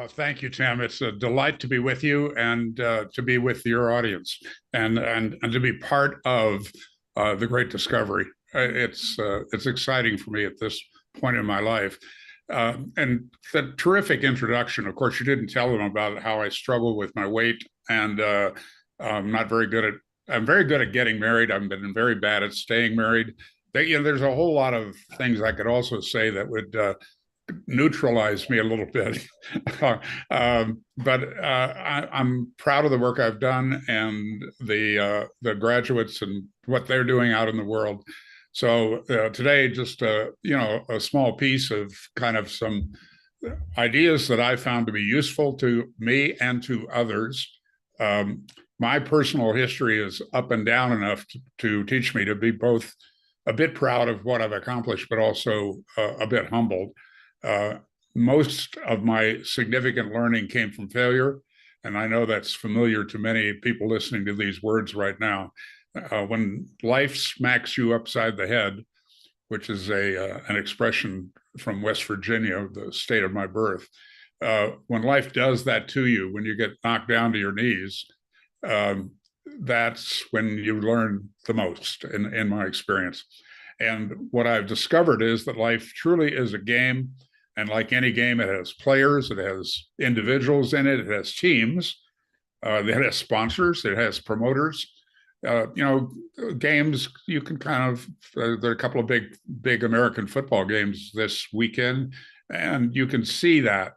Thank you, Tim. It's a delight to be with you and to be with your audience and to be part of the great discovery. It's exciting for me at this point in my life. And the terrific introduction. Of course, you didn't tell them about how I struggle with my weight, and I'm not very good at. I'm very good at getting married. I've been very bad at staying married. There's a whole lot of things I could also say that would neutralize me a little bit. But I'm proud of the work I've done and the graduates and what they're doing out in the world. So today, just a small piece of kind of some ideas that I found to be useful to me and to others. My personal history is up and down enough to teach me to be both a bit proud of what I've accomplished, but also a bit humbled. Uh, Most of my significant learning came from failure, and I know that's familiar to many people listening to these words right now. When life smacks you upside the head, which is an expression from West Virginia, the state of my birth, when life does that to you, when you get knocked down to your knees, um, that's when you learn the most, in my experience. And what I've discovered is that life truly is a game. And like any game, it has players, it has individuals in it, it has teams, it has sponsors, it has promoters. Games you can kind of. There are a couple of big American football games this weekend, and you can see that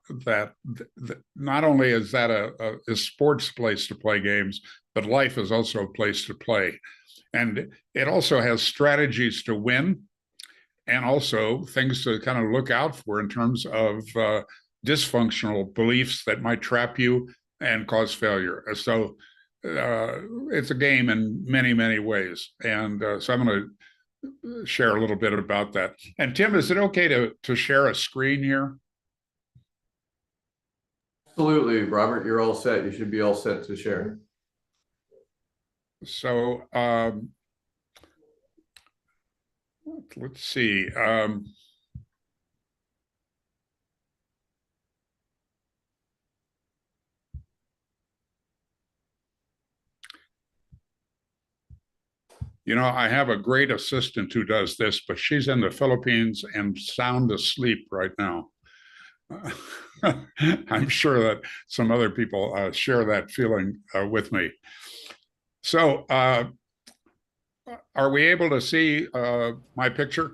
not only is that a sports place to play games, but life is also a place to play, and it also has strategies to win and also things to kind of look out for in terms of dysfunctional beliefs that might trap you and cause failure. So it's a game in many, many ways. And so I'm going to share a little bit about that. And Tim, is it okay to share a screen here? Absolutely, Robert, you're all set. You should be all set to share. So let's see. I have a great assistant who does this, but she's in the Philippines and sound asleep right now. I'm sure that some other people share that feeling with me. So, are we able to see my picture?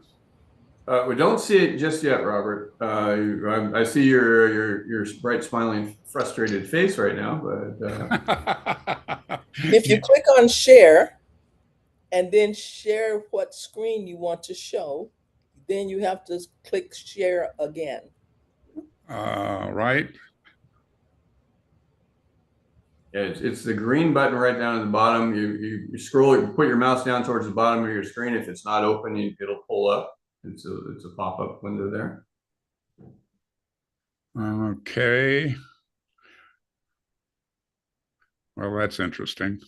We don't see it just yet, Robert. I see your bright, smiling, frustrated face right now, but If you click on share and then share what screen you want to show, then you have to click share again. Right. yeah, it's the green button right down at the bottom. You scroll, you put your mouse down towards the bottom of your screen. If it's not open, it'll pull up. It's a pop-up window there. Okay. Well, that's interesting.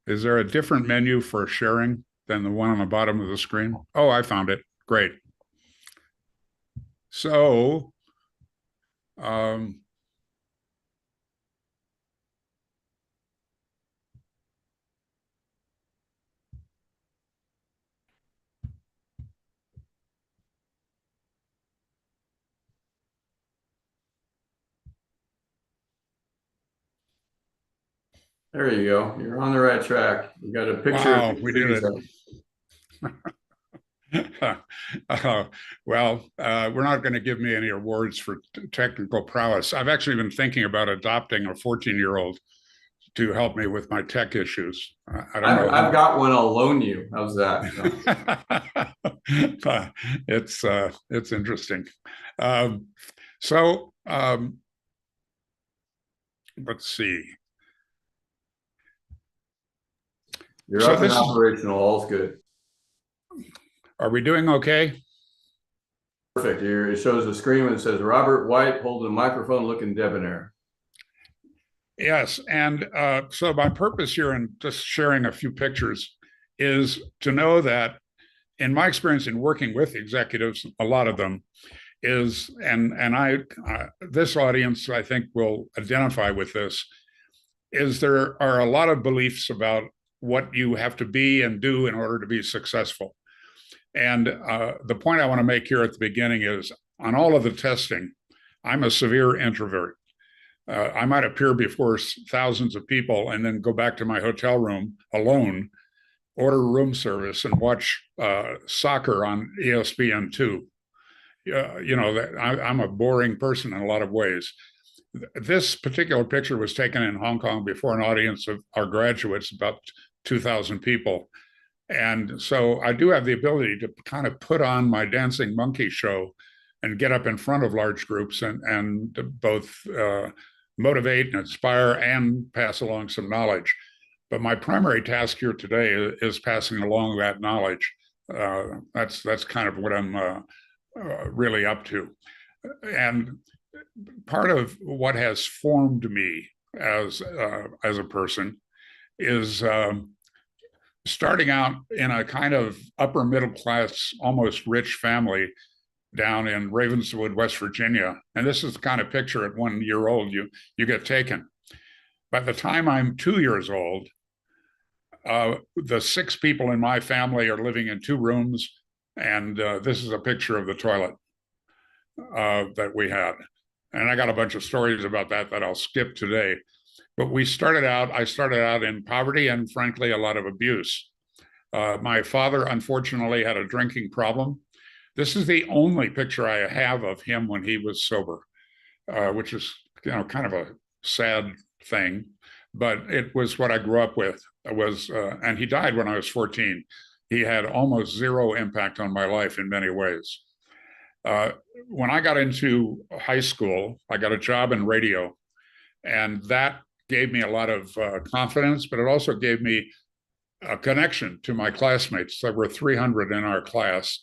Is there a different menu for sharing than the one on the bottom of the screen? Oh, I found it. Great. So, um, There you go. You're on the right track. You got a picture. wow, we did it. Well, we're not going to give me any awards for technical prowess. I've actually been thinking about adopting a 14-year-old to help me with my tech issues. I don't know. I've got one. I'll loan you. How's that? It's interesting. So let's see. You're up and operational. All's good. Are we doing okay? Perfect. Here it shows a screen that says Robert White holding a microphone looking debonair. Yes. And so my purpose here in just sharing a few pictures is to know that in my experience in working with executives, a lot of them is, and I this audience I think will identify with this, is there are a lot of beliefs about what you have to be and do in order to be successful. And the point I want to make here at the beginning is, on all of the testing, I'm a severe introvert. I might appear before thousands of people and then go back to my hotel room alone, order room service, and watch soccer on ESPN2. I'm a boring person in a lot of ways. This particular picture was taken in Hong Kong before an audience of our graduates, about 2,000 people. And so I do have the ability to kind of put on my dancing monkey show and get up in front of large groups and both motivate and inspire and pass along some knowledge. But my primary task here today is passing along that knowledge. That's kind of what I'm really up to. And part of what has formed me as a person is starting out in a kind of upper middle class, almost rich family down in Ravenswood, West Virginia. And this is the kind of picture at 1 year old you get taken. By the time I'm 2 years old, the 6 people in my family are living in 2 rooms. And this is a picture of the toilet that we had. And I got a bunch of stories about that I'll skip today. But I started out in poverty and frankly, a lot of abuse. My father, unfortunately, had a drinking problem. This is the only picture I have of him when he was sober, which is, kind of a sad thing, but it was what I grew up with. And he died when I was 14. He had almost zero impact on my life in many ways. When I got into high school, I got a job in radio, and that gave me a lot of confidence, but it also gave me a connection to my classmates. There were 300 in our class,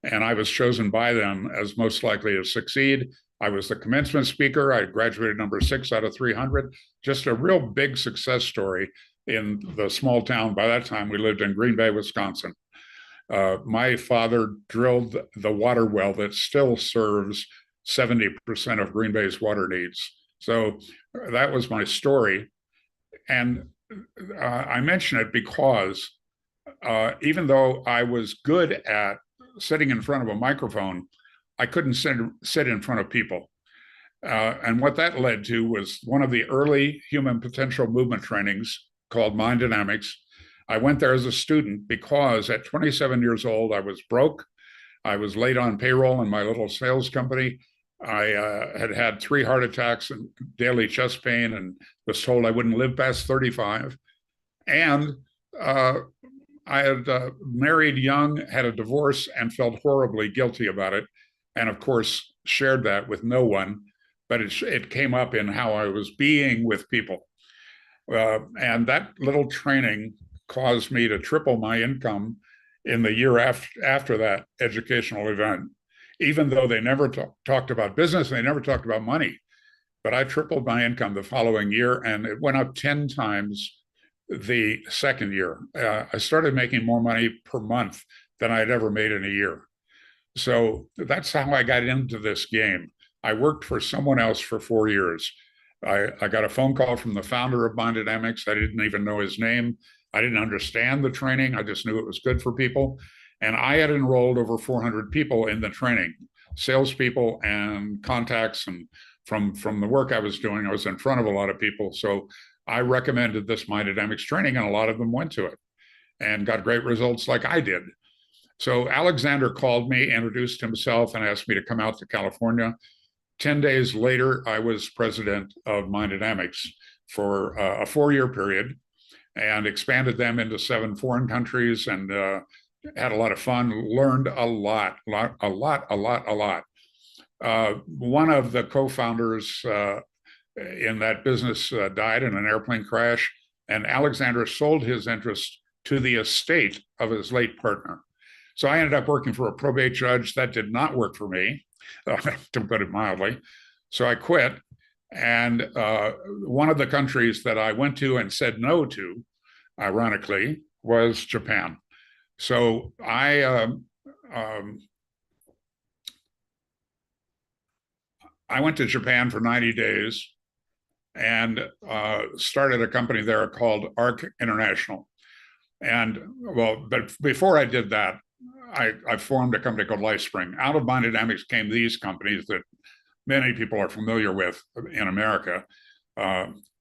and I was chosen by them as most likely to succeed. I was the commencement speaker. I graduated number 6 out of 300. Just a real big success story in the small town. By that time, we lived in Green Bay, Wisconsin. My father drilled the water well that still serves 70% of Green Bay's water needs. So that was my story. And I mention it because even though I was good at sitting in front of a microphone, I couldn't sit in front of people. And what that led to was one of the early human potential movement trainings called Mind Dynamics. I went there as a student because at 27 years old, I was broke. I was late on payroll in my little sales company. I had 3 heart attacks and daily chest pain, and was told I wouldn't live past 35. And I had married young, had a divorce, and felt horribly guilty about it. And of course, shared that with no one, but it came up in how I was being with people. And that little training caused me to triple my income in the year after that educational event, even though they never talked about business, they never talked about money. But I tripled my income the following year, and it went up 10 times the second year. I started making more money per month than I'd ever made in a year. So that's how I got into this game. I worked for someone else for 4 years. I got a phone call from the founder of Mind Dynamics. I didn't even know his name. I didn't understand the training. I just knew it was good for people. And I had enrolled over 400 people in the training, salespeople and contacts. And from the work I was doing, I was in front of a lot of people. So I recommended this Mind Dynamics training, and a lot of them went to it and got great results like I did. So Alexander called me, introduced himself, and asked me to come out to California. 10 days later, I was president of Mind Dynamics for a 4-year period, and expanded them into 7 foreign countries, and had a lot of fun, learned a lot. One of the co-founders in that business died in an airplane crash, and Alexander sold his interest to the estate of his late partner. So I ended up working for a probate judge. That did not work for me, to put it mildly. So I quit. And one of the countries that I went to and said no to, ironically, was Japan. So I went to Japan for 90 days and started a company there called ARC International. And well, but before I did that, I formed a company called LifeSpring. Out of Biodynamics came these companies that many people are familiar with in America.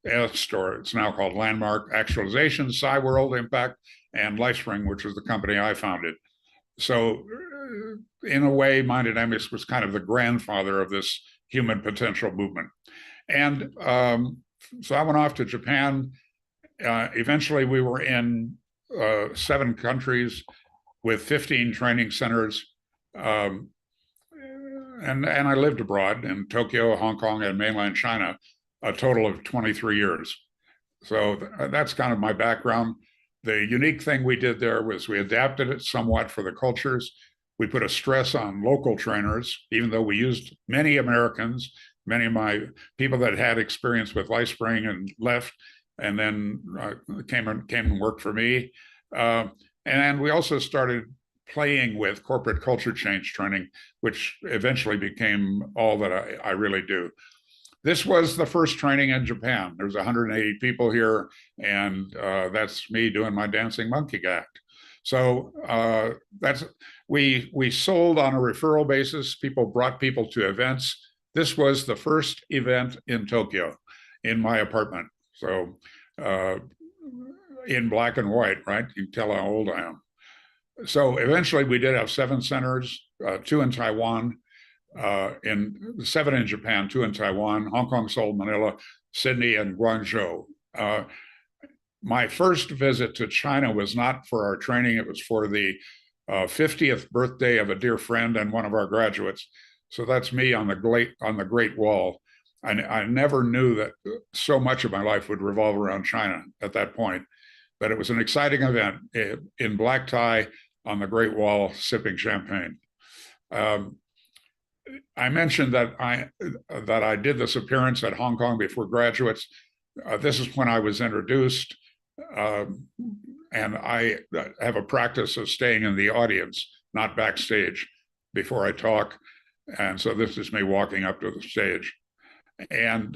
EST, or it's now called Landmark Actualization, Cyworld Impact, and LifeSpring, which was the company I founded. So in a way, Biodynamics was kind of the grandfather of this human potential movement. And so I went off to Japan. Eventually, we were in 7 countries with 15 training centers. And I lived abroad in Tokyo, Hong Kong, and mainland China, a total of 23 years. So that's kind of my background. The unique thing we did there was we adapted it somewhat for the cultures. We put a stress on local trainers, even though we used many Americans, many of my people that had experience with LifeSpring and left, and then came and worked for me. And we also started playing with corporate culture change training, which eventually became all that I really do. This was the first training in Japan. There's 180 people here, and that's me doing my dancing monkey act. So we sold on a referral basis. People brought people to events. This was the first event in Tokyo, in my apartment. So in black and white, right? You can tell how old I am. So eventually we did have 7 centers, 2 in Taiwan, 7 in Japan, 2 in Taiwan, Hong Kong, Seoul, Manila, Sydney, and Guangzhou. My first visit to China was not for our training. It was for the 50th birthday of a dear friend and one of our graduates. So that's me on the Great Wall. I never knew that so much of my life would revolve around China at that point, but it was an exciting event in black tie on the Great Wall, sipping champagne. I mentioned that I did this appearance at Hong Kong before graduates. This is when I was introduced, and I have a practice of staying in the audience, not backstage, before I talk. And so this is me walking up to the stage. And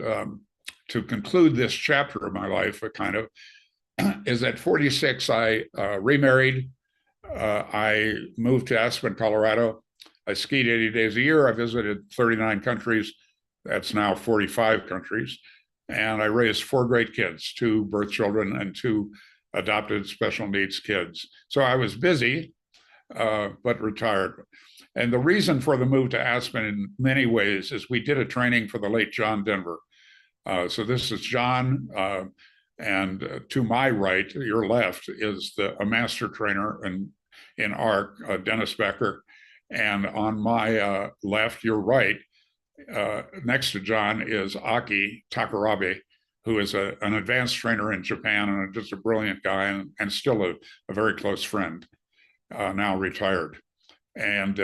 to conclude this chapter of my life, kind of, is at 46, I remarried. I moved to Aspen, Colorado. I skied 80 days a year. I visited 39 countries. That's now 45 countries. And I raised 4 great kids, 2 birth children and 2 adopted special needs kids. So I was busy, but retired. And the reason for the move to Aspen in many ways is we did a training for the late John Denver. So this is John, and to my right, your left, is a master trainer in ARC, Dennis Becker. And on my left, your right, next to John, is Aki Takarabe, who is an advanced trainer in Japan and just a brilliant guy and still a very close friend, now retired. And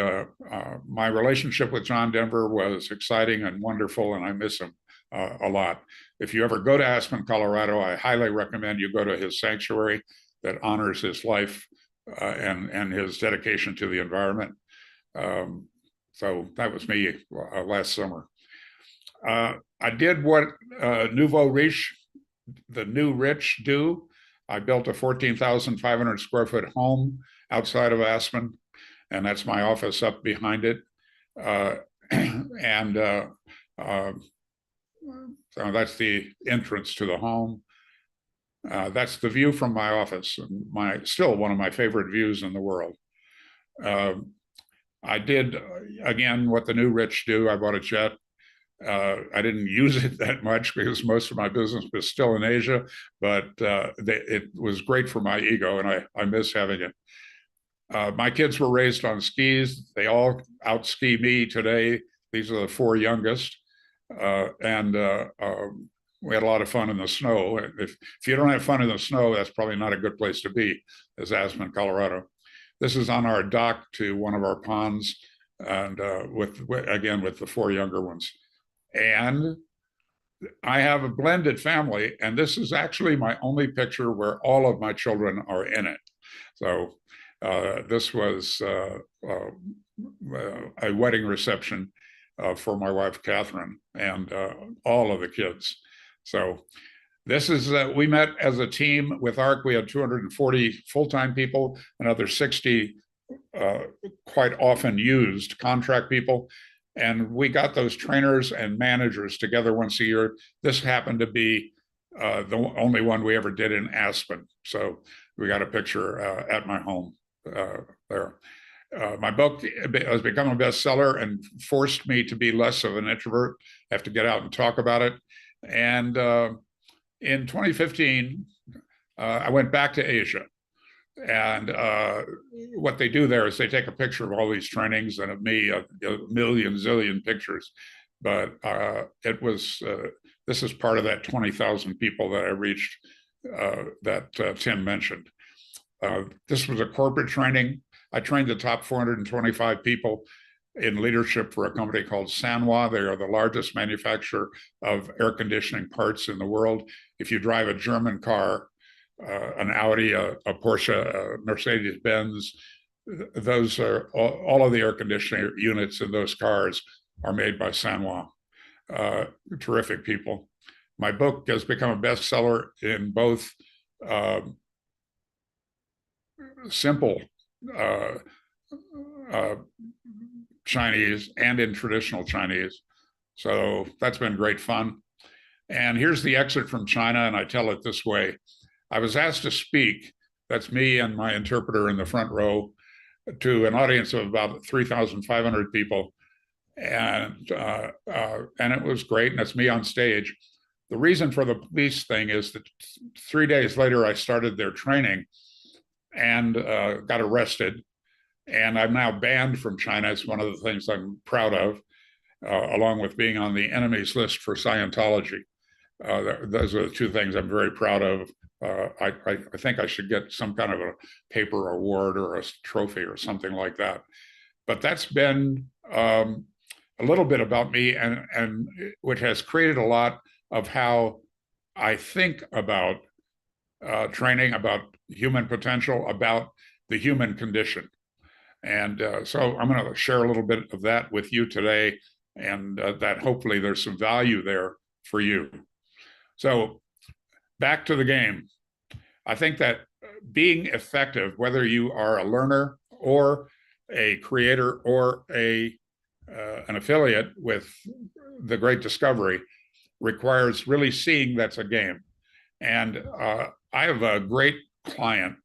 my relationship with John Denver was exciting and wonderful, and I miss him a lot. If you ever go to Aspen, Colorado, I highly recommend you go to his sanctuary that honors his life and his dedication to the environment. So that was me last summer. I did what Nouveau Riche, the new rich, do. I built a 14,500 square foot home outside of Aspen, and that's my office up behind it. So that's the entrance to the home. That's the view from my office, still one of my favorite views in the world. I did, again, what the new rich do. I bought a jet. I didn't use it that much because most of my business was still in Asia, but it was great for my ego, and I miss having it. My kids were raised on skis. They all out-ski me today. These are the 4 youngest. And we had a lot of fun in the snow. If you don't have fun in the snow, that's probably not a good place to be, as Aspen, Colorado. This is on our dock to one of our ponds, and with the 4 younger ones. And I have a blended family, and this is actually my only picture where all of my children are in it. So This was a wedding reception for my wife, Catherine, and all of the kids. So this is, we met as a team with ARC. We had 240 full-time people, another 60 quite often used contract people. And we got those trainers and managers together once a year. This happened to be the only one we ever did in Aspen. So we got a picture at my home there. My book has become a bestseller and forced me to be less of an introvert, have to get out and talk about it. And in 2015, I went back to Asia. And what they do there is they take a picture of all these trainings and of me, a million, zillion pictures. But it was, this is part of that 20,000 people that I reached that Tim mentioned. This was a corporate training. I trained the top 425 people in leadership for a company called Sanwa. They are the largest manufacturer of air conditioning parts in the world. If you drive a German car, an Audi, a Porsche, a Mercedes-Benz, those are all of the air conditioning units in those cars are made by Sanwa. Terrific people. My book has become a bestseller in both simple Chinese and in traditional Chinese. So that's been great fun. And here's the excerpt from China, and I tell it this way. I was asked to speak, that's me and my interpreter in the front row, to an audience of about 3,500 people. And it was great, and it's me on stage. The reason for the police thing is that 3 days later, I started their training and got arrested. And I'm now banned from China. It's one of the things I'm proud of, along with being on the enemies list for Scientology. Those are the two things I'm very proud of. I think I should get some kind of a paper award or a trophy or something like that. But that's been a little bit about me, and which has created a lot of how I think about training, about human potential, about the human condition. And so I'm going to share a little bit of that with you today, and that hopefully there's some value there for you. So back to the game. I think that being effective, whether you are a learner or a creator or an affiliate with the Great Discovery, requires really seeing that's a game. And I have a great client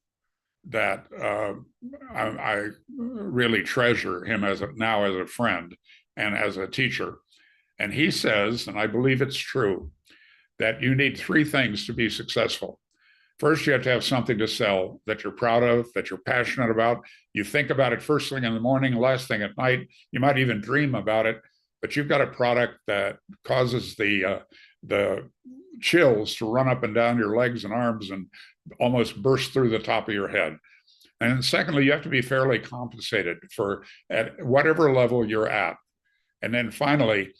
that I really treasure him now as a friend and as a teacher. And he says, and I believe it's true, that you need three things to be successful. First, you have to have something to sell that you're proud of, that you're passionate about. You think about it first thing in the morning, last thing at night. You might even dream about it, but you've got a product that causes the chills to run up and down your legs and arms and almost burst through the top of your head. And secondly, you have to be fairly compensated for at whatever level you're at. And then finally,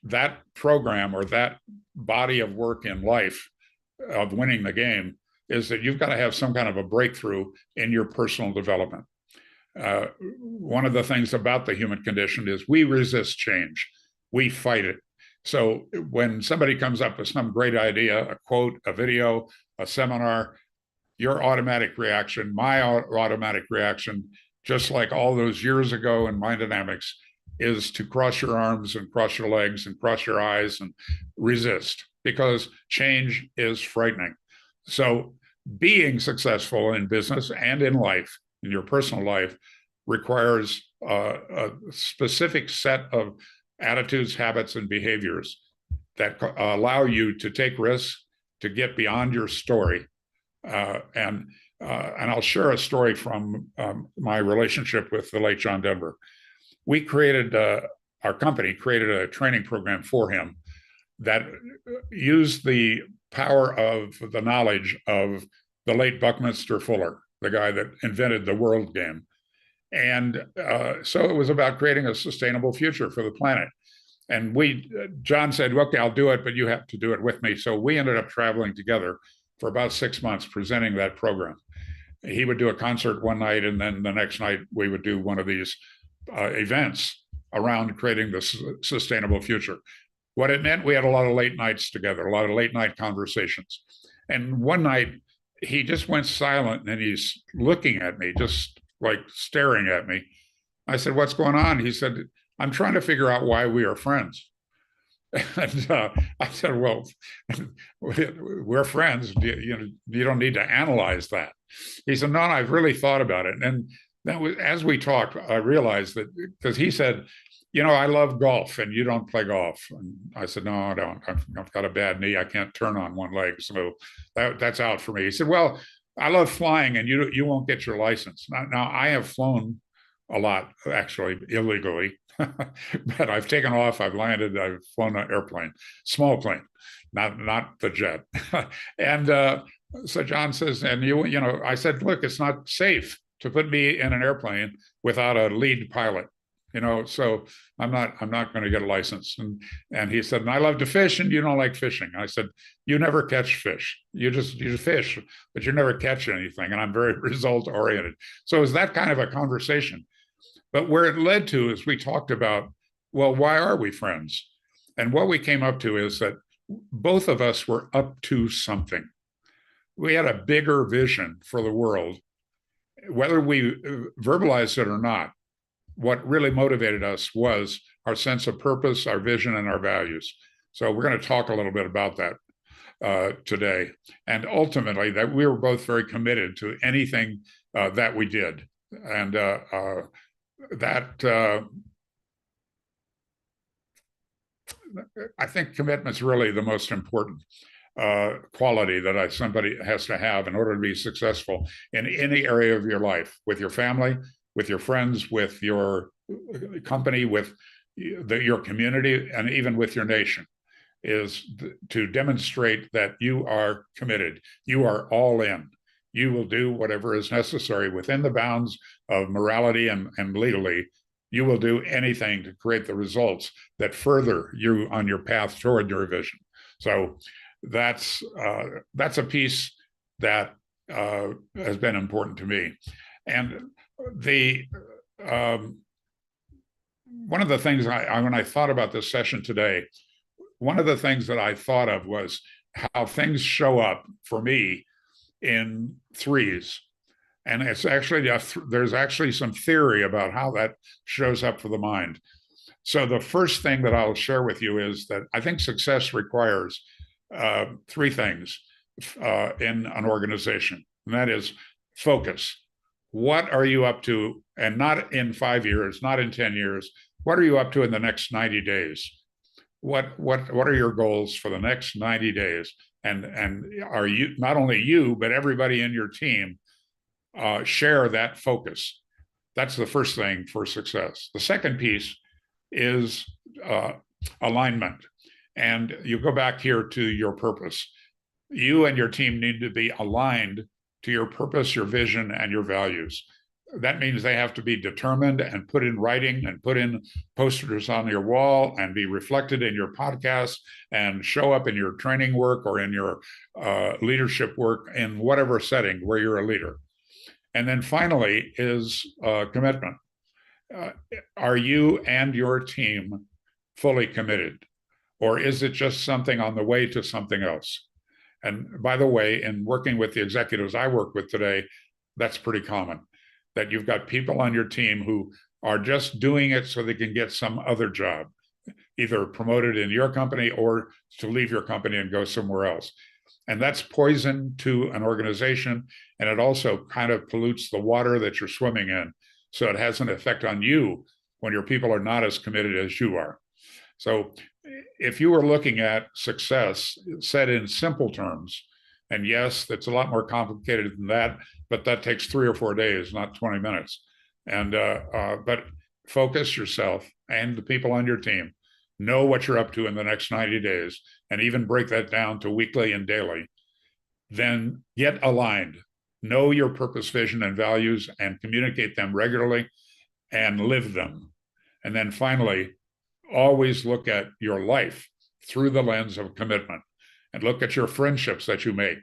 that program or that body of work in life of winning the game is that you've got to have some kind of a breakthrough in your personal development. One of the things about the human condition is we resist change. We fight it. So when somebody comes up with some great idea, a quote, a video, a seminar, your automatic reaction, my automatic reaction, just like all those years ago in Mind Dynamics, is to cross your arms and cross your legs and cross your eyes and resist, because change is frightening. So being successful in business and in life, in your personal life, requires a specific set of attitudes, habits, and behaviors that allow you to take risks, to get beyond your story. And I'll share a story from my relationship with the late John Denver. We created, our company created a training program for him that used the power of the knowledge of the late Buckminster Fuller, the guy that invented the world game. And so it was about creating a sustainable future for the planet. And John said, okay, I'll do it, but you have to do it with me. So we ended up traveling together for about 6 months presenting that program. he would do a concert one night, and then the next night we would do one of these events around creating this sustainable future. What it meant, we had a lot of late nights together, a lot of late night conversations. And one night he just went silent and he's looking at me, just like staring at me. I said, "What's going on?" He said, "I'm trying to figure out why we are friends." And I said, "Well, we're friends. You don't need to analyze that." He said, "No, I've really thought about it." And that was, as we talked, I realized that, because he said, "I love golf and you don't play golf." And I said, "No, I don't. I've got a bad knee. I can't turn on one leg. So that's out for me." He said, "Well, I love flying and you won't get your license." Now I have flown a lot, actually, illegally, but I've taken off, I've landed, I've flown an airplane, small plane, not the jet. And so John says, and I said, "Look, it's not safe to put me in an airplane without a lead pilot. So I'm not going to get a license." And he said, "And I love to fish and you don't like fishing." I said, "You never catch fish. You fish, but you never catch anything. And I'm very result oriented." So it was that kind of a conversation. But where it led to is we talked about, well, why are we friends? And what we came up to is that both of us were up to something. We had a bigger vision for the world, whether we verbalized it or not. What really motivated us was our sense of purpose, our vision, and our values. So we're going to talk a little bit about that today. And ultimately, that we were both very committed to anything that we did. And I think commitment's really the most important quality that somebody has to have in order to be successful in any area of your life, with your family, with your friends, with your company, with your community, and even with your nation, is to demonstrate that you are committed. You are all in. You will do whatever is necessary within the bounds of morality and legally. You will do anything to create the results that further you on your path toward your vision. So that's a piece that has been important to me. And one of the things when I thought about this session today, one of the things that I thought of was how things show up for me in threes. And it's actually, there's actually some theory about how that shows up for the mind. So the first thing that I'll share with you is that I think success requires three things in an organization. And that is focus. What are you up to? And not in 5 years, not in 10 years. What are you up to in the next 90 days? What are your goals for the next 90 days? And are you, not only you, but everybody in your team, share that focus? That's the first thing for success. The second piece is alignment. And you go back here to your purpose. You and your team need to be aligned to your purpose, your vision, and your values. That means they have to be determined and put in writing and put in posters on your wall and be reflected in your podcast and show up in your training work or in your leadership work in whatever setting where you're a leader. And then finally is commitment. Are you and your team fully committed? Or is it just something on the way to something else? And by the way, in working with the executives I work with today, that's pretty common, that you've got people on your team who are just doing it so they can get some other job, either promoted in your company or to leave your company and go somewhere else. And that's poison to an organization. And it also kind of pollutes the water that you're swimming in. So it has an effect on you when your people are not as committed as you are. So if you were looking at success said in simple terms, and yes, that's a lot more complicated than that, but that takes 3 or 4 days, not 20 minutes. And but focus yourself and the people on your team. Know what you're up to in the next 90 days, and even break that down to weekly and daily. Then get aligned. Know your purpose, vision, and values, and communicate them regularly and live them. And then finally, always look at your life through the lens of commitment, and look at your friendships that you make.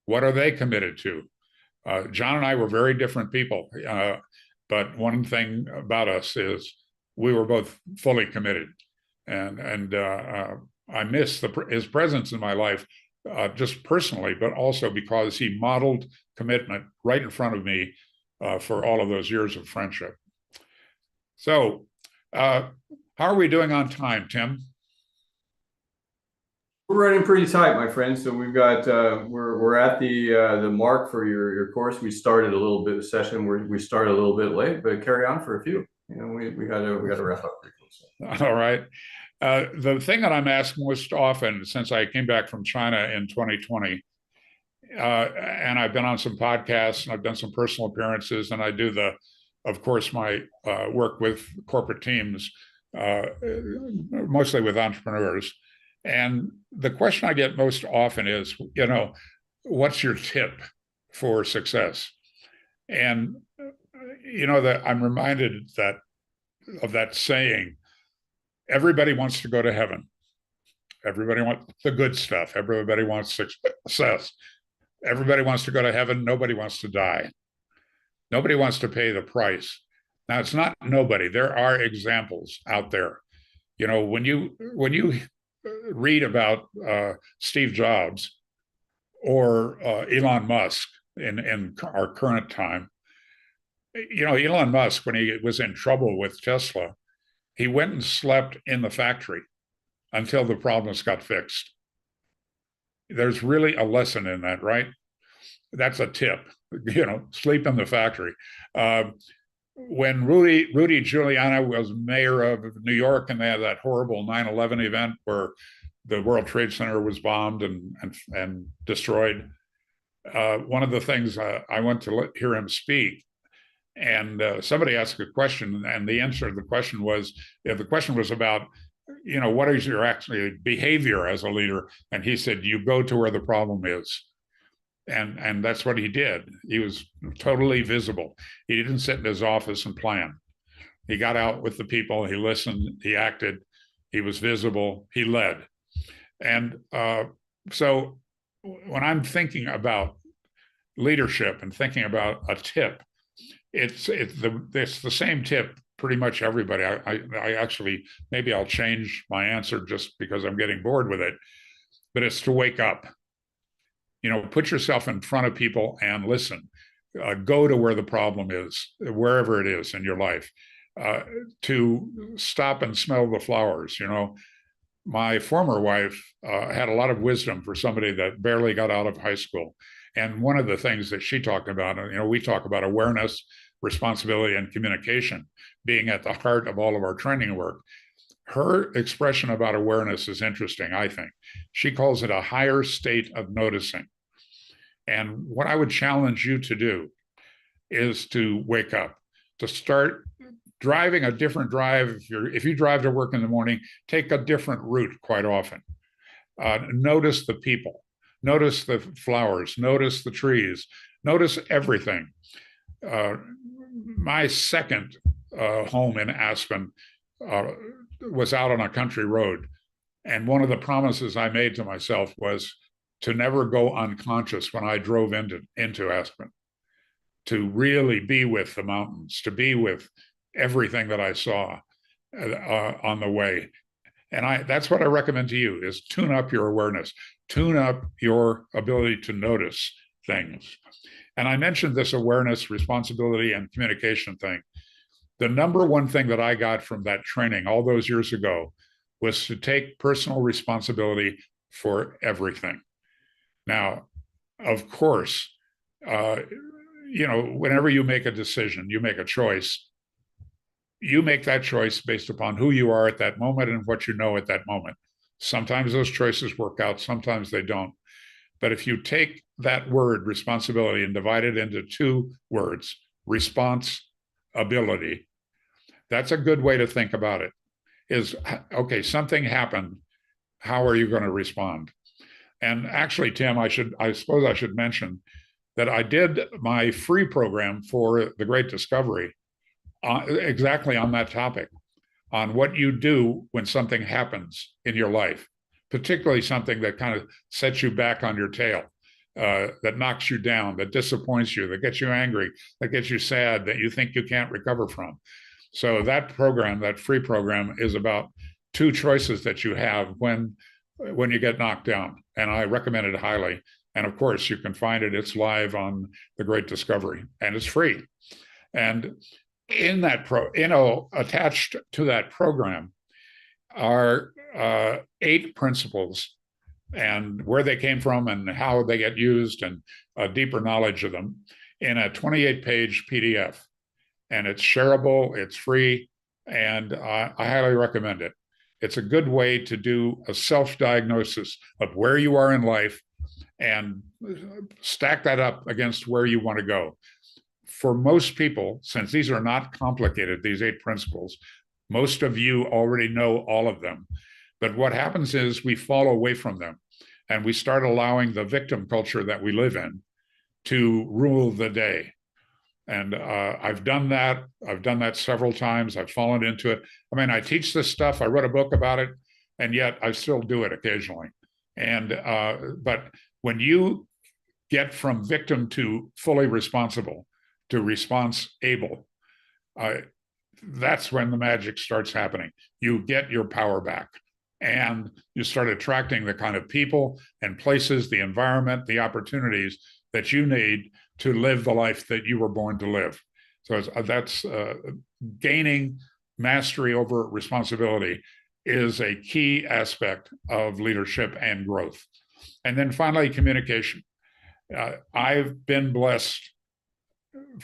What are they committed to? John and I were very different people, but one thing about us is we were both fully committed, and I miss his presence in my life, just personally, but also because he modeled commitment right in front of me for all of those years of friendship. So, how are we doing on time, Tim? We're running pretty tight, my friend. So we've got we're at the mark for your course. We started a little bit of session where we started a little bit late, but carry on for a few. You know, we got to wrap up pretty close. All right. The thing that I'm asked most often since I came back from China in 2020, and I've been on some podcasts and I've done some personal appearances, and I do of course, my work with corporate teams, mostly with entrepreneurs. And the question I get most often is, what's your tip for success? And, that I'm reminded of that saying, everybody wants to go to heaven. Everybody wants the good stuff. Everybody wants success. Everybody wants to go to heaven. Nobody wants to die. Nobody wants to pay the price. Now, it's not nobody. There are examples out there. When you read about Steve Jobs or Elon Musk in our current time, Elon Musk, when he was in trouble with Tesla, he went and slept in the factory until the problems got fixed. There's really a lesson in that, right? That's a tip, sleep in the factory. When Rudy Giuliani was mayor of New York and they had that horrible 9/11 event where the World Trade Center was bombed and destroyed, one of the things I went to hear him speak, and somebody asked a question, and the answer to the question was, about, what is your actually behavior as a leader? And he said, you go to where the problem is. And that's what he did. He was totally visible. He didn't sit in his office and plan. He got out with the people, he listened, he acted, he was visible, he led. And so when I'm thinking about leadership and thinking about a tip, it's the same tip pretty much everybody. I actually, maybe I'll change my answer just because I'm getting bored with it, but it's to wake up. Put yourself in front of people and listen. Go to where the problem is, wherever it is in your life. To stop and smell the flowers. My former wife had a lot of wisdom for somebody that barely got out of high school. And one of the things that she talked about, we talk about awareness, responsibility, and communication being at the heart of all of our training work. Her expression about awareness is interesting, I think. She calls it a higher state of noticing. And what I would challenge you to do is to wake up, to start driving a different drive. If you drive to work in the morning, take a different route quite often. Notice the people, notice the flowers, notice the trees, notice everything. My second home in Aspen was out on a country road. And one of the promises I made to myself was to never go unconscious when I drove into Aspen, to really be with the mountains, to be with everything that I saw on the way. And that's what I recommend to you is tune up your awareness, tune up your ability to notice things. And I mentioned this awareness, responsibility, and communication thing. The number one thing that I got from that training all those years ago was to take personal responsibility for everything. Now, of course, whenever you make a decision, you make a choice, you make that choice based upon who you are at that moment and what you know at that moment. Sometimes those choices work out, sometimes they don't. But if you take that word responsibility and divide it into two words, responsibility, that's a good way to think about it. Is, okay, something happened. How are you going to respond? And actually, Tim, I suppose I should mention that I did my free program for the Great Discovery exactly on that topic, on what you do when something happens in your life, particularly something that kind of sets you back on your tail. that knocks you down, that disappoints you, that gets you angry, that gets you sad, that you think you can't recover from. So that program, that free program, is about two choices that you have when you get knocked down, and I recommend it highly. And of course, you can find it. It's live on The Great Discovery, and it's free. And in that attached to that program are 8 principles, and where they came from and how they get used, and a deeper knowledge of them, in a 28-page PDF. And it's shareable, it's free, and I highly recommend it. It's a good way to do a self-diagnosis of where you are in life and stack that up against where you want to go. For most people, since these are not complicated, these 8 principles, most of you already know all of them. But what happens is we fall away from them, and we start allowing the victim culture that we live in to rule the day. And I've done that. I've done that several times. I've fallen into it. I mean, I teach this stuff. I wrote a book about it, and yet I still do it occasionally. And but when you get from victim to fully responsible to response able, that's when the magic starts happening. You get your power back, and you start attracting the kind of people and places, the environment, the opportunities that you need to live the life that you were born to live. So that's gaining mastery over responsibility is a key aspect of leadership and growth. And then finally, communication. I've been blessed.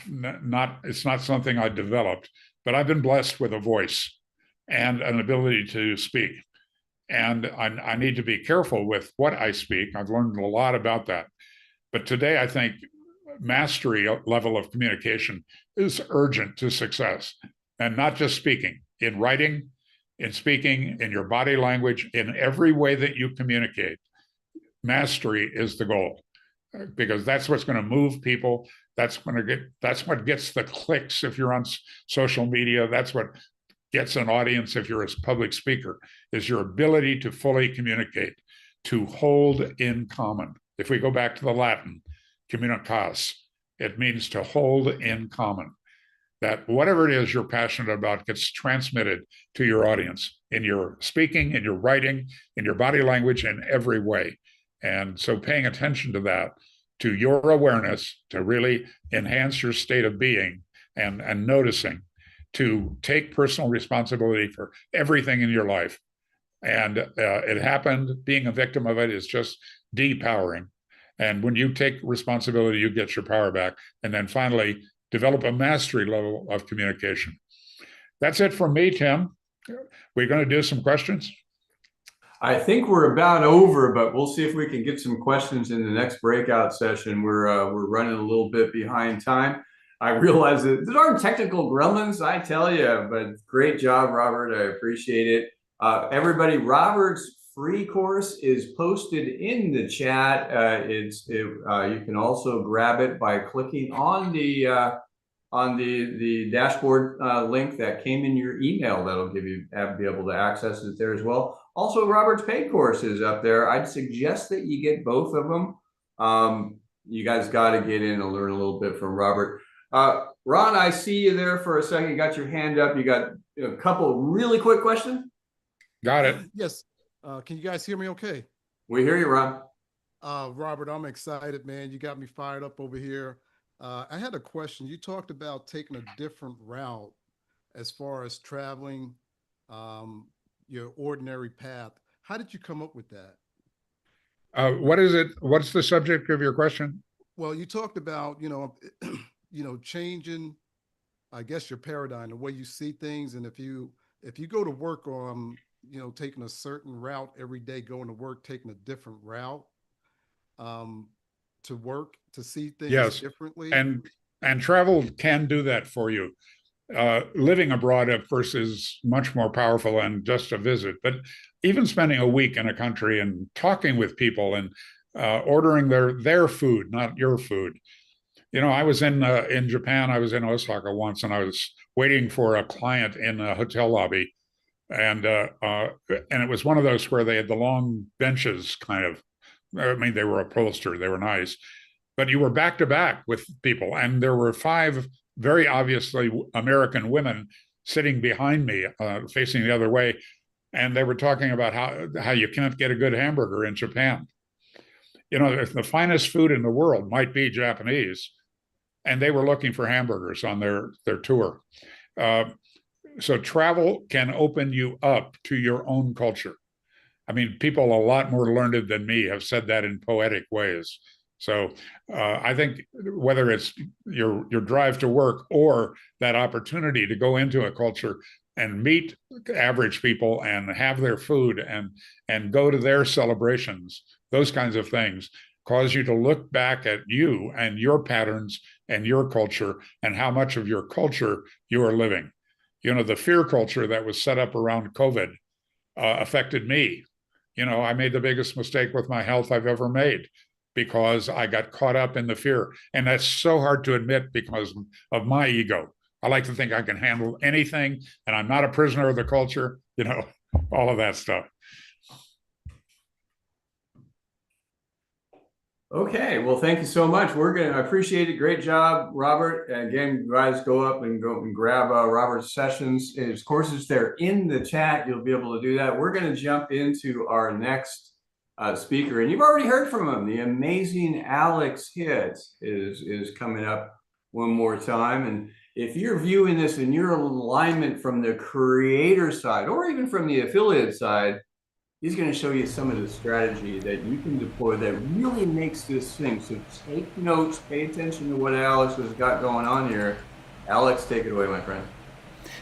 It's not something I developed, but I've been blessed with a voice and an ability to speak. And I need to be careful with what I speak. I've learned a lot about that. But today, I think mastery level of communication is urgent to success, and not just speaking, in writing, in speaking, in your body language, in every way that you communicate. Mastery is the goal, because that's what's going to move people. That's what gets the clicks if you're on social media. That's what gets an audience if you're a public speaker, is your ability to fully communicate, to hold in common. If we go back to the Latin, communitas, it means to hold in common. That whatever it is you're passionate about gets transmitted to your audience in your speaking, in your writing, in your body language, in every way. And so paying attention to that, to your awareness, to really enhance your state of being, and noticing, to take personal responsibility for everything in your life. And it happened. Being a victim of it is just depowering. And when you take responsibility, you get your power back. And then finally, develop a mastery level of communication. That's it from me, Tim. We're going to do some questions. I think we're about over, but we'll see if we can get some questions in the next breakout session. We're running a little bit behind time. I realize that there are technical gremlins, I tell you, but great job, Robert. I appreciate it. Everybody, Robert's free course is posted in the chat. You can also grab it by clicking on the dashboard link that came in your email. That'll be able to access it there as well. Also, Robert's paid course is up there. I'd suggest that you get both of them. You guys got to get in and learn a little bit from Robert. Ron, I see you there for a second. You got your hand up. You got a couple really quick questions. Got it. Yes. Can you guys hear me okay? We hear you, Ron. Robert, I'm excited, man. You got me fired up over here. I had a question. You talked about taking a different route as far as traveling your ordinary path. How did you come up with that? What is it? What's the subject of your question? Well, you talked about, changing, I guess, your paradigm, the way you see things. And if you go to work on, taking a certain route every day, going to work, taking a different route to work, to see things differently. And travel can do that for you. Living abroad, of course, is much more powerful than just a visit. But even spending a week in a country and talking with people and ordering their food, not your food. I was in Japan. I was in Osaka once, and I was waiting for a client in a hotel lobby, and it was one of those where they had the long benches, kind of I mean, they were upholstered, they were nice, but you were back to back with people. And there were 5 very obviously American women sitting behind me, facing the other way. And they were talking about how you can't get a good hamburger in Japan. You know, the finest food in the world might be Japanese, and they were looking for hamburgers on their tour. So travel can open you up to your own culture. I mean, people a lot more learned than me have said that in poetic ways. So I think whether it's your drive to work or that opportunity to go into a culture and meet average people and have their food and go to their celebrations, those kinds of things cause you to look back at you and your patterns and your culture and how much of your culture you are living. You know, the fear culture that was set up around COVID affected me. You know, I made the biggest mistake with my health I've ever made because I got caught up in the fear. And that's so hard to admit because of my ego. I like to think I can handle anything and I'm not a prisoner of the culture, you know, all of that stuff. Okay, well, thank you so much. I appreciate it. Great job, Robert. And again, guys, go up and grab Robert's sessions. His courses, they're in the chat. You'll be able to do that. We're going to jump into our next speaker, and you've already heard from him. The amazing Alex Hitt is coming up one more time. And if you're viewing this and you're in alignment from the creator side or even from the affiliate side, he's going to show you some of the strategy that you can deploy that really makes this thing. So take notes, pay attention to what Alex has got going on here. Alex, take it away, my friend.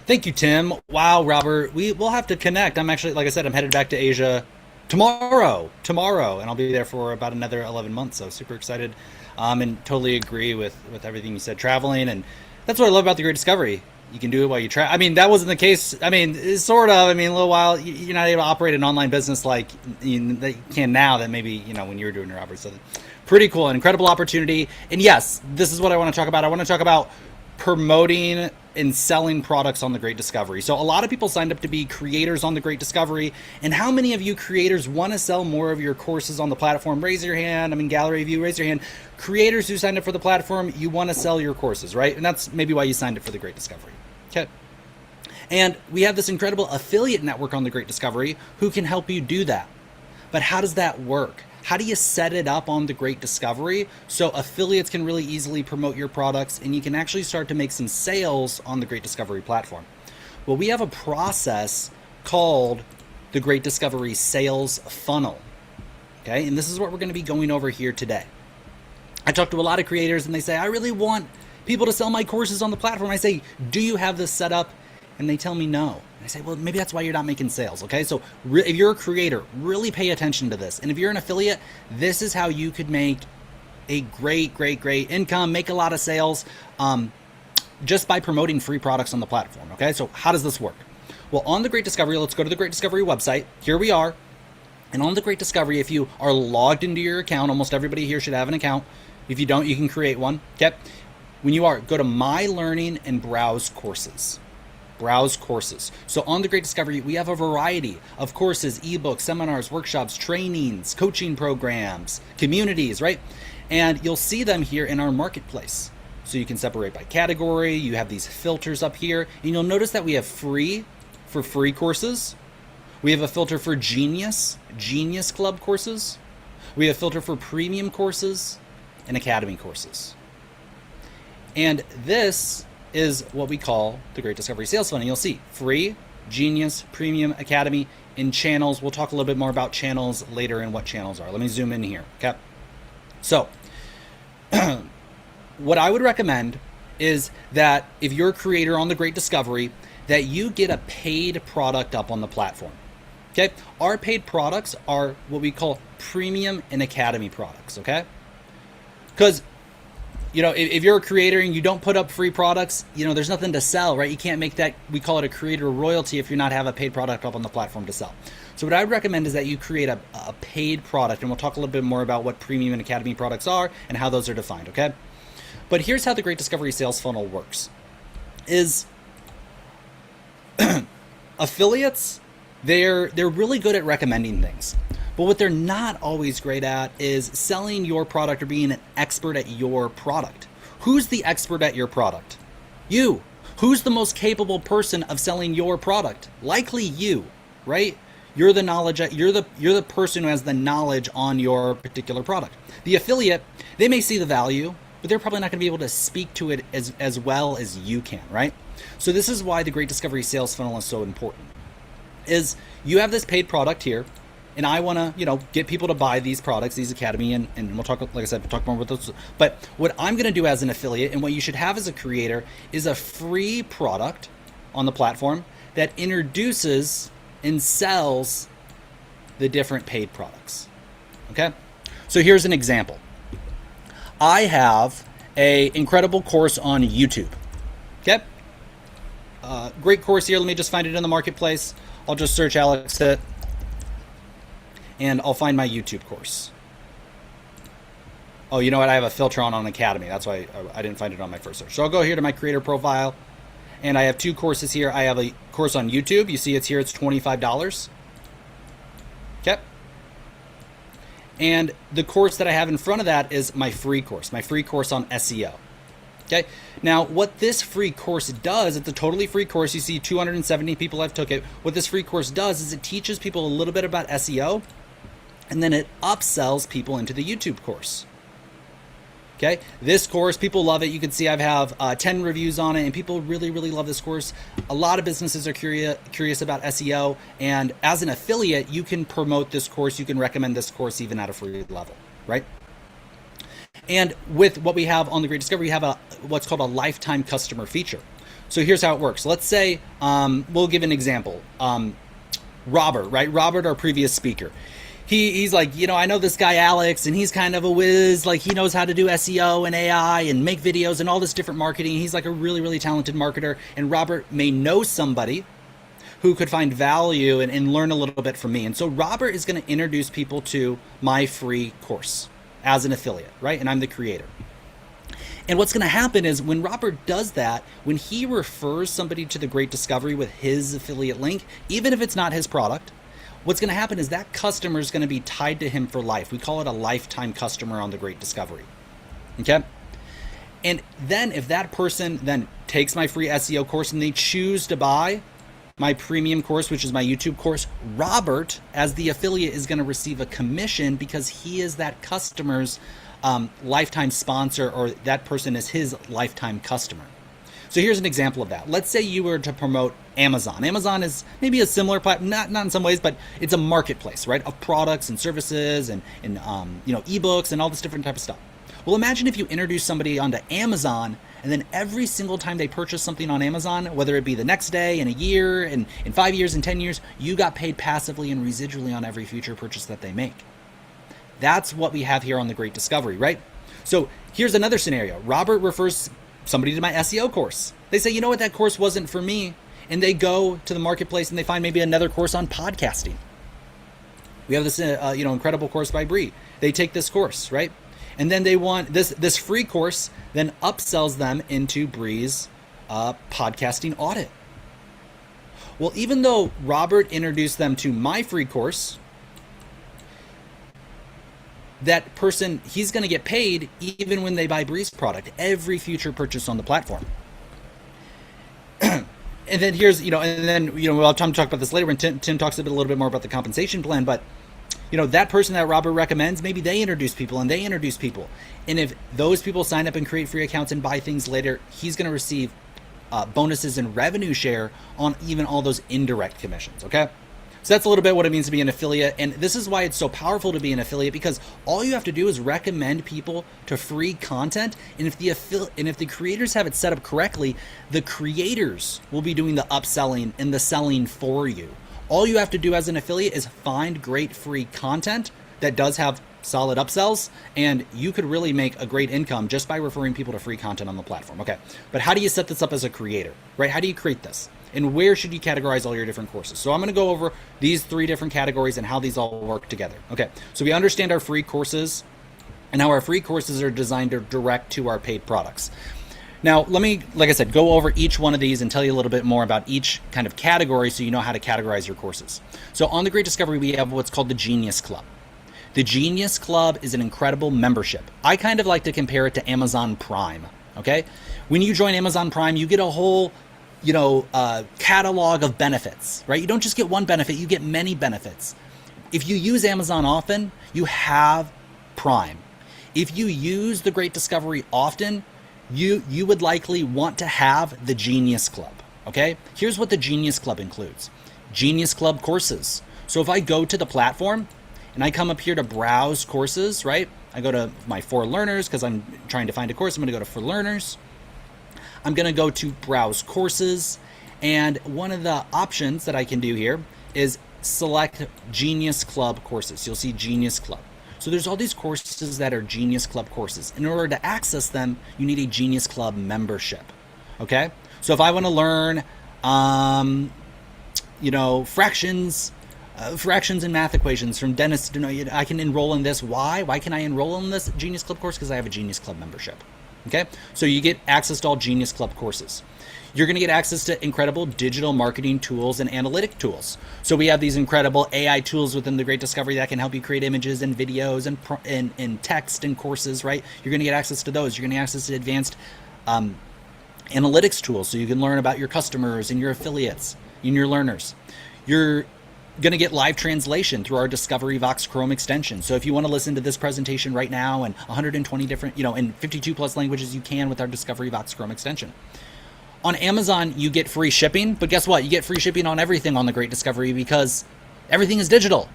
Thank you, Tim. Wow, Robert, we'll have to connect. I'm actually, like I said, I'm headed back to Asia tomorrow, and I'll be there for about another 11 months. So super excited, and totally agree with everything you said. Traveling, and that's what I love about the Great Discovery. You can do it while you travel. I mean, that wasn't the case. I mean, sort of. I mean, a little while, you're not able to operate an online business like you can now that maybe, you know, when you were doing your operations. So pretty cool, an incredible opportunity. And yes, this is what I want to talk about. I want to talk about promoting and selling products on the Great Discovery. So a lot of people signed up to be creators on the Great Discovery. And how many of you creators want to sell more of your courses on the platform? Raise your hand. I mean, gallery view, raise your hand. Creators who signed up for the platform, you want to sell your courses, right? And that's maybe why you signed up for the Great Discovery. Okay. And we have this incredible affiliate network on the Great Discovery who can help you do that. But how does that work? How do you set it up on the Great Discovery so affiliates can really easily promote your products and you can actually start to make some sales on the Great Discovery platform? Well, we have a process called the Great Discovery Sales Funnel. Okay, and this is what we're going to be going over here today. I talk to a lot of creators and they say, I really want people to sell my courses on the platform. I say, do you have this set up? And they tell me no. And I say, well, maybe that's why you're not making sales. Okay, so if you're a creator, really pay attention to this. And if you're an affiliate, this is how you could make a great income, make a lot of sales just by promoting free products on the platform. Okay, so how does this work? Well, on the Great Discovery, let's go to the Great Discovery website. Here we are. And on the Great Discovery, if you are logged into your account, almost everybody here should have an account. If you don't, you can create one. Okay. When you are, go to My Learning and browse courses. Browse courses. So on the Great Discovery, we have a variety of courses, ebooks, seminars, workshops, trainings, coaching programs, communities, right? And you'll see them here in our marketplace. So you can separate by category. You have these filters up here. And you'll notice that we have free for free courses. We have a filter for Genius Club courses. We have a filter for premium courses and academy courses. And this is what we call the Great Discovery Sales Funnel. You'll see free, Genius, Premium, Academy, and channels. We'll talk a little bit more about channels later and what channels are. Let me zoom in here, okay? So, what I would recommend is that if you're a creator on the Great Discovery, that you get a paid product up on the platform, okay? Our paid products are what we call Premium and Academy products, okay? Because you know, if you're a creator and you don't put up free products, you know, there's nothing to sell, right? You can't make that, we call it a creator royalty if you're not have a paid product up on the platform to sell. So what I would recommend is that you create a paid product, and we'll talk a little bit more about what Premium and Academy products are and how those are defined, okay? But here's how the Great Discovery Sales Funnel works. Is affiliates, they're really good at recommending things. But what they're not always great at is selling your product or being an expert at your product. Who's the expert at your product? You. Who's the most capable person of selling your product? Likely you, right? You're the knowledge, you're the person who has the knowledge on your particular product. The affiliate, they may see the value, but they're probably not going to be able to speak to it as well as you can, right? So this is why the Great Discovery sales funnel is so important. Is you have this paid product here, and I want to, get people to buy these products, these Academy, and we'll talk, like I said, we'll talk more about those. But what I'm going to do as an affiliate, and what you should have as a creator, is a free product on the platform that introduces and sells the different paid products. Okay? So here's an example. I have a incredible course on YouTube. Okay? Great course here. Let me just find it in the marketplace. I'll just search Alex Hitt, and I'll find my YouTube course. Oh, you know what? I have a filter on Academy. That's why I didn't find it on my first search. So I'll go here to my creator profile, and I have 2 courses here. I have a course on YouTube. You see it's here. It's $25. Okay. And the course that I have in front of that is my free course on SEO. Okay. Now, what this free course does, it's a totally free course. You see 270 people have took it. What this free course does is it teaches people a little bit about SEO, and then it upsells people into the YouTube course. Okay, this course, people love it. You can see I have 10 reviews on it, and people really, really love this course. A lot of businesses are curious about SEO, and as an affiliate, you can promote this course. You can recommend this course even at a free level, right? And with what we have on the Great Discovery, we have what's called a lifetime customer feature. So here's how it works. Let's say, we'll give an example. Robert, right? Robert, our previous speaker. He's like, I know this guy Alex, and he's kind of a whiz. Like, he knows how to do SEO and AI and make videos and all this different marketing. He's like a really, really talented marketer. And Robert may know somebody who could find value and learn a little bit from me. And so Robert is going to introduce people to my free course as an affiliate, right? And I'm the creator. And what's going to happen is when Robert does that, when he refers somebody to the Great Discovery with his affiliate link, even if it's not his product, what's going to happen is that customer is going to be tied to him for life. We call it a lifetime customer on the Great Discovery. Okay? And then if that person then takes my free SEO course and they choose to buy my premium course, which is my YouTube course, Robert, as the affiliate, is going to receive a commission because he is that customer's lifetime sponsor, or that person is his lifetime customer. So here's an example of that. Let's say you were to promote Amazon. Amazon is maybe a similar platform, not in some ways, but it's a marketplace, right, of products and services and ebooks and all this different type of stuff. Well, imagine if you introduce somebody onto Amazon, and then every single time they purchase something on Amazon, whether it be the next day, in a year, in 5 years, in 10 years, you got paid passively and residually on every future purchase that they make. That's what we have here on the Great Discovery, right? So here's another scenario. Robert refers somebody to my SEO course. They say, you know what, that course wasn't for me. And they go to the marketplace and they find maybe another course on podcasting. We have this, incredible course by Bree. They take this course, right? And then they want this free course, then upsells them into Bree's podcasting audit. Well, even though Robert introduced them to my free course, that person, he's going to get paid even when they buy Bree's product, every future purchase on the platform. And then here's, we'll have time to talk about this later when Tim talks a little bit more about the compensation plan, but that person that Robert recommends, maybe they introduce people and they introduce people. And if those people sign up and create free accounts and buy things later, he's going to receive bonuses and revenue share on even all those indirect commissions, okay? So that's a little bit what it means to be an affiliate. And this is why it's so powerful to be an affiliate, because all you have to do is recommend people to free content. And if the creators have it set up correctly, the creators will be doing the upselling and the selling for you. All you have to do as an affiliate is find great free content that does have solid upsells, and you could really make a great income just by referring people to free content on the platform. Okay, but how do you set this up as a creator, right? How do you create this? And where should you categorize all your different courses? So I'm going to go over these 3 different categories and how these all work together. Okay, so we understand our free courses and how our free courses are designed to direct to our paid products. Now, let me, like I said, go over each one of these and tell you a little bit more about each kind of category so you know how to categorize your courses. So on the Great Discovery, we have what's called the Genius Club. The Genius Club is an incredible membership. I kind of like to compare it to Amazon Prime, okay? When you join Amazon Prime, you get a whole, catalog of benefits, right? You don't just get one benefit, you get many benefits. If you use Amazon often, you have Prime. If you use the Great Discovery often, you would likely want to have the Genius Club, okay? Here's what the Genius Club includes. Genius Club courses. So if I go to the platform and I come up here to browse courses, right? I go to my For Learners because I'm trying to find a course. I'm gonna go to For Learners. I'm gonna go to browse courses. And one of the options that I can do here is select Genius Club courses. You'll see Genius Club. So there's all these courses that are Genius Club courses. In order to access them, you need a Genius Club membership, okay? So if I want to learn, fractions and math equations from Dennis Denoy, I can enroll in this. Why? Why can I enroll in this Genius Club course? Because I have a Genius Club membership, okay? So you get access to all Genius Club courses. You're going to get access to incredible digital marketing tools and analytic tools. So we have these incredible AI tools within the Great Discovery that can help you create images and videos and text and courses, right? You're going to get access to those. You're going to get access to advanced analytics tools so you can learn about your customers and your affiliates and your learners. You're going to get live translation through our Discovery Vox Chrome extension. So if you want to listen to this presentation right now in 120 different, in 52 plus languages, you can with our Discovery Vox Chrome extension. On Amazon, you get free shipping, but guess what? You get free shipping on everything on the Great Discovery because everything is digital.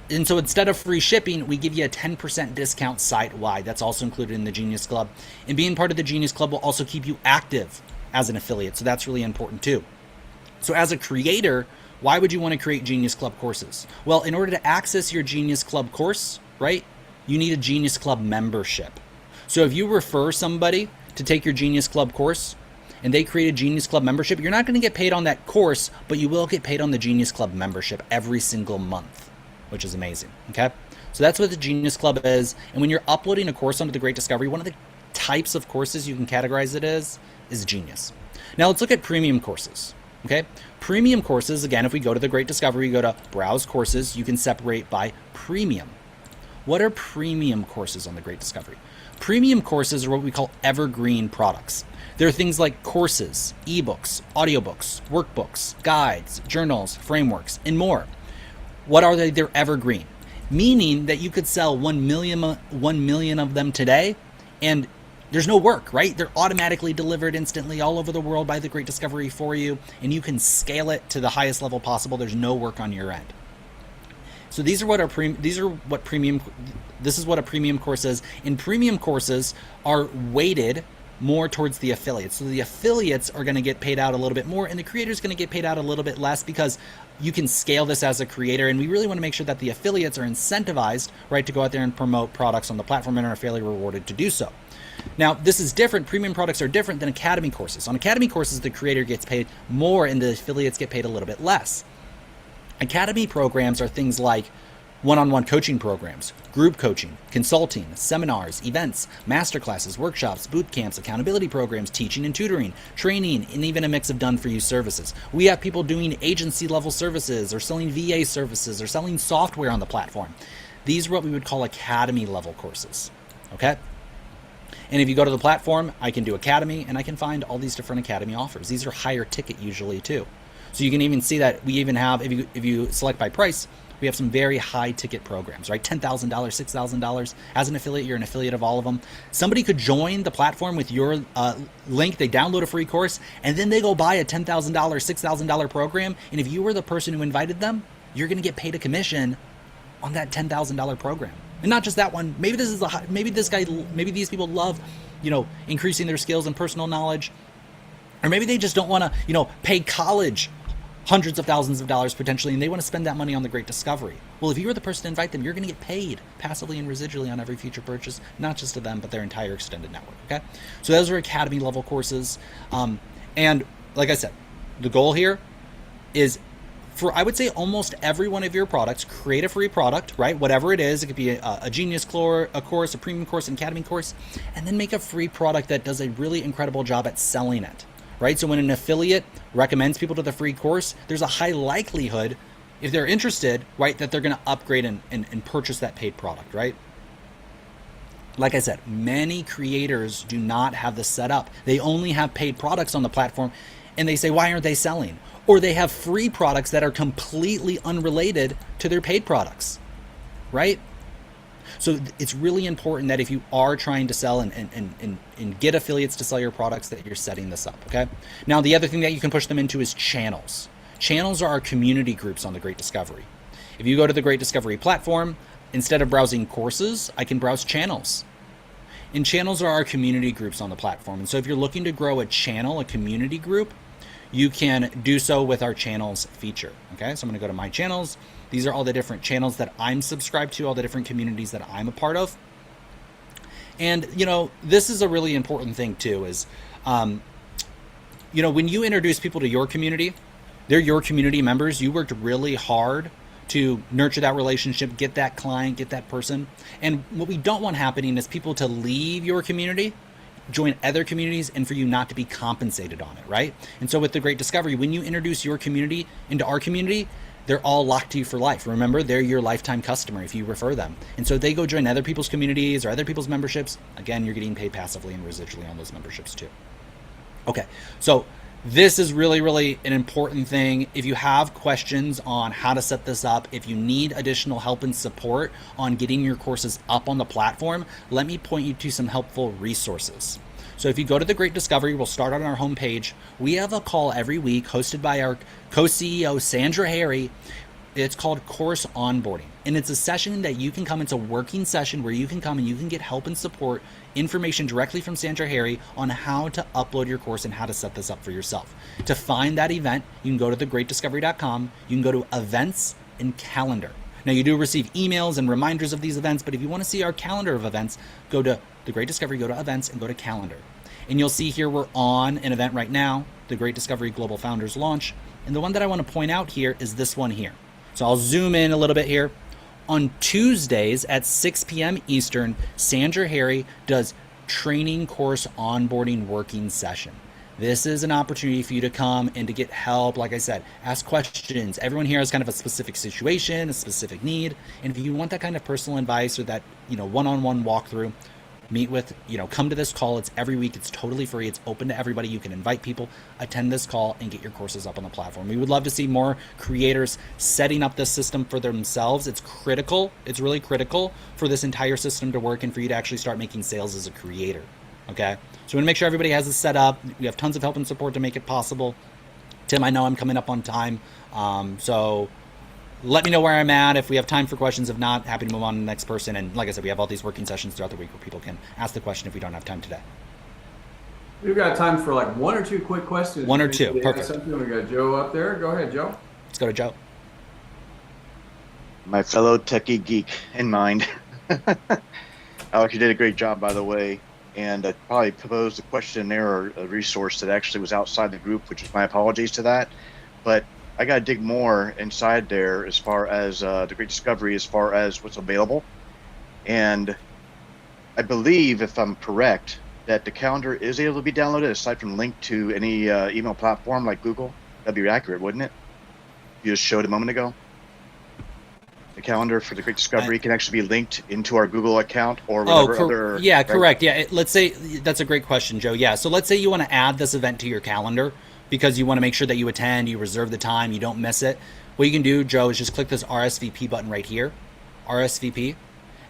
And so instead of free shipping, we give you a 10% discount site-wide. That's also included in the Genius Club. And being part of the Genius Club will also keep you active as an affiliate. So that's really important too. So as a creator, why would you want to create Genius Club courses? Well, in order to access your Genius Club course, right, you need a Genius Club membership. So if you refer somebody to take your Genius Club course, and they create a Genius Club membership, you're not going to get paid on that course, but you will get paid on the Genius Club membership every single month, which is amazing, okay? So that's what the Genius Club is. And when you're uploading a course onto the Great Discovery, one of the types of courses you can categorize it as is Genius. Now let's look at premium courses, okay? Premium courses, again, if we go to the Great Discovery, you go to Browse Courses, you can separate by premium. What are premium courses on the Great Discovery? Premium courses are what we call evergreen products. There are things like courses, ebooks, audiobooks, workbooks, guides, journals, frameworks, and more. What are they? They're evergreen, meaning that you could sell 1 million of them today, and there's no work, right? They're automatically delivered instantly all over the world by the Great Discovery for you, and you can scale it to the highest level possible. There's no work on your end. So this is what a premium course is. And premium courses are weighted more towards the affiliates. So the affiliates are going to get paid out a little bit more, and the creator is going to get paid out a little bit less because you can scale this as a creator. And we really want to make sure that the affiliates are incentivized, right, to go out there and promote products on the platform and are fairly rewarded to do so. Now, this is different. Premium products are different than Academy courses. On Academy courses, the creator gets paid more and the affiliates get paid a little bit less. Academy programs are things like one-on-one coaching programs, group coaching, consulting, seminars, events, masterclasses, workshops, boot camps, accountability programs, teaching and tutoring, training, and even a mix of done-for-you services. We have people doing agency-level services or selling VA services or selling software on the platform. These are what we would call Academy-level courses, okay? And if you go to the platform, I can do Academy, and I can find all these different Academy offers. These are higher ticket usually too. So you can even see that we even have, if you select by price, we have some very high ticket programs, right? $10,000, $6,000. As an affiliate, you're an affiliate of all of them. Somebody could join the platform with your link. They download a free course, and then they go buy a $10,000, $6,000 program. And if you were the person who invited them, you're going to get paid a commission on that $10,000 program. And not just that one. Maybe this is maybe these people love, increasing their skills and personal knowledge, or maybe they just don't want to, pay college hundreds of thousands of dollars potentially, and they want to spend that money on the Great Discovery. Well, if you were the person to invite them, you're going to get paid passively and residually on every future purchase, not just to them, but their entire extended network, okay? So those are Academy level courses. And like I said, the goal here is for, I would say, almost every one of your products, create a free product, right? Whatever it is, it could be a Genius course, a premium course, an Academy course, and then make a free product that does a really incredible job at selling it, right? So when an affiliate recommends people to the free course, there's a high likelihood, if they're interested, right, that they're going to upgrade and purchase that paid product, right? Like I said, many creators do not have this set up. They only have paid products on the platform, and they say, why aren't they selling? Or they have free products that are completely unrelated to their paid products, right? So it's really important that if you are trying to sell and get affiliates to sell your products, that you're setting this up, okay? Now, the other thing that you can push them into is channels. Channels are our community groups on the Great Discovery. If you go to the Great Discovery platform, instead of browsing courses, I can browse channels. And channels are our community groups on the platform. And so if you're looking to grow a channel, a community group, you can do so with our channels feature. Okay, so I'm going to go to my channels. These are all the different channels that I'm subscribed to, all the different communities that I'm a part of. And, you know, this is a really important thing too, is, you know, when you introduce people to your community, they're your community members. You worked really hard to nurture that relationship, get that client, get that person. And what we don't want happening is people to leave your community, join other communities, and for you not to be compensated on it, right? And so with the Great Discovery, when you introduce your community into our community, they're all locked to you for life. Remember, they're your lifetime customer if you refer them. And so if they go join other people's communities or other people's memberships, again, you're getting paid passively and residually on those memberships too. Okay, so this is really, really an important thing. If you have questions on how to set this up, if you need additional help and support on getting your courses up on the platform, let me point you to some helpful resources. So if you go to the Great Discovery, we'll start on our homepage. We have a call every week hosted by our co-CEO, Sandra Harry. It's called Course Onboarding. And it's a session that you can come, it's a working session where you can come and you can get help and support, information directly from Sandra Harry on how to upload your course and how to set this up for yourself. To find that event, you can go to thegreatdiscovery.com. You can go to events and calendar. Now, you do receive emails and reminders of these events, but if you want to see our calendar of events, go to the Great Discovery, go to events, and go to calendar. And you'll see here we're on an event right now, the Great Discovery Global Founders Launch. And the one that I want to point out here is this one here. So I'll zoom in a little bit here. On Tuesdays at 6 p.m. Eastern, Sandra Harry does training course onboarding working session. This is an opportunity for you to come and to get help. Like I said, ask questions. Everyone here has kind of a specific situation, a specific need. And if you want that kind of personal advice or that, you know, one-on-one walkthrough, meet with, you know, come to this call. It's every week. It's totally free. It's open to everybody. You can invite people, attend this call, and get your courses up on the platform. We would love to see more creators setting up this system for themselves. It's critical. It's really critical for this entire system to work and for you to actually start making sales as a creator. Okay? So we want to make sure everybody has this set up. We have tons of help and support to make it possible. Tim, I know I'm coming up on time. So let me know where I'm at. If we have time for questions, if not, happy to move on to the next person. And like I said, we have all these working sessions throughout the week where people can ask the question if we don't have time today. We've got time for like one or two quick questions. One or two, perfect. We got Joe up there. Go ahead, Joe. Let's go to Joe. My fellow techie geek in mind. Alex, you did a great job, by the way. And I probably posed a question there or a resource that actually was outside the group, which is my apologies to that. But I got to dig more inside there as far as the Great Discovery, as far as what's available. And I believe, if I'm correct, that the calendar is able to be downloaded aside from linked to any email platform like Google. That'd be accurate, wouldn't it? You just showed a moment ago. The calendar for the Great Discovery can actually be linked into our Google account or whatever other. Yeah, right? correct. Yeah, let's say that's a great question, Joe. Yeah, so let's say you want to add this event to your calendar because you want to make sure that you attend, you reserve the time, you don't miss it. What you can do, Joe, is just click this RSVP button right here, RSVP,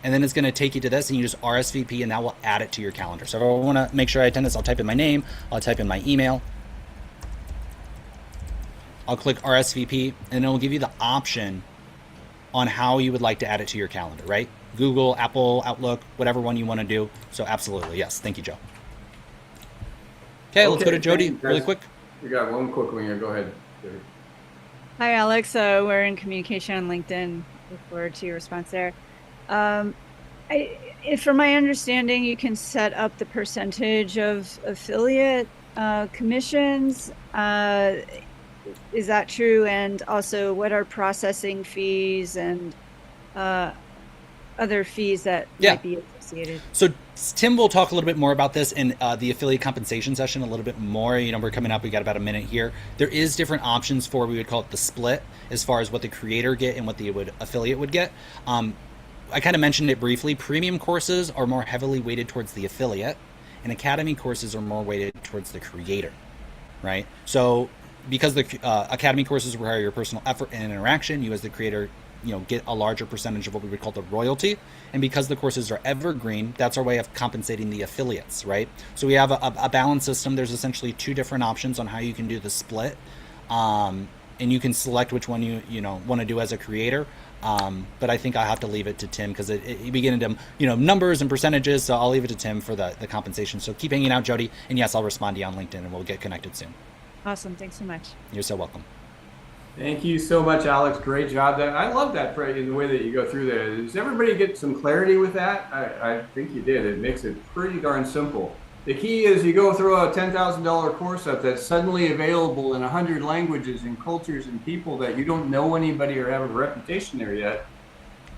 and then it's going to take you to this, and you just RSVP, and that will add it to your calendar. So if I want to make sure I attend this, I'll type in my name, I'll type in my email, I'll click RSVP, and it will give you the option on how you would like to add it to your calendar, right? Google, Apple, Outlook, whatever one you want to do. So absolutely, yes. Thank you, Joe. Okay, let's go to Jody really quick. We got one quick one here. Go ahead, Jody. Hi, Alex. We're in communication on LinkedIn. Look forward to your response there. From my understanding, you can set up the percentage of affiliate commissions. Is that true? And also, what are processing fees and other fees that might be associated? So Tim will talk a little bit more about this in the affiliate compensation session a little bit more. We're coming up. We got about a minute here. There is different options for, we would call it the split, as far as what the creator get and what the affiliate would get. I kind of mentioned it briefly. Premium courses are more heavily weighted towards the affiliate, and academy courses are more weighted towards the creator, right? So because the academy courses require your personal effort and interaction, you as the creator get a larger percentage of what we would call the royalty. And because the courses are evergreen, that's our way of compensating the affiliates, right? So we have a balance system. There's essentially two different options on how you can do the split, and you can select which one you want to do as a creator. But I think I have to leave it to Tim, because you begin into numbers and percentages. So I'll leave it to Tim for the compensation. So keep hanging out, Jody, and yes, I'll respond to you on LinkedIn, and we'll get connected soon. Awesome. Thanks so much. You're so welcome. Thank you so much, Alex. Great job. I love that in the way that you go through that. Does everybody get some clarity with that? I think you did. It makes it pretty darn simple. The key is you go throw a $10,000 course up that's suddenly available in 100 languages and cultures and people that you don't know anybody or have a reputation there yet.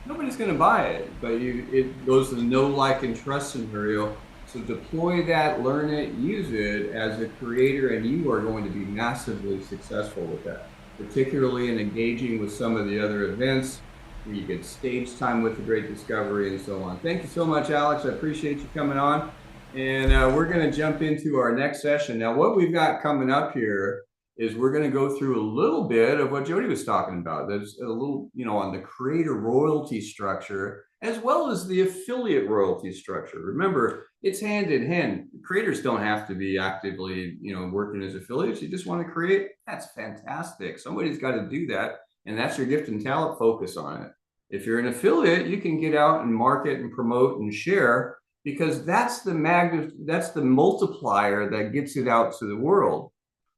Nobody's going to buy it, but it goes to the know, like, and trust scenario. So deploy that, learn it, use it as a creator, and you are going to be massively successful with that, particularly in engaging with some of the other events where you get stage time with the Great Discovery and so on. Thank you so much, Alex. I appreciate you coming on. And we're going to jump into our next session. Now, what we've got coming up here is we're going to go through a little bit of what Jody was talking about. There's a little, on the creator royalty structure, as well as the affiliate royalty structure. Remember, it's hand in hand. Creators don't have to be actively, working as affiliates. You just want to create. That's fantastic. Somebody's got to do that. And that's your gift and talent. Focus on it. If you're an affiliate, you can get out and market and promote and share, because that's the multiplier that gets it out to the world.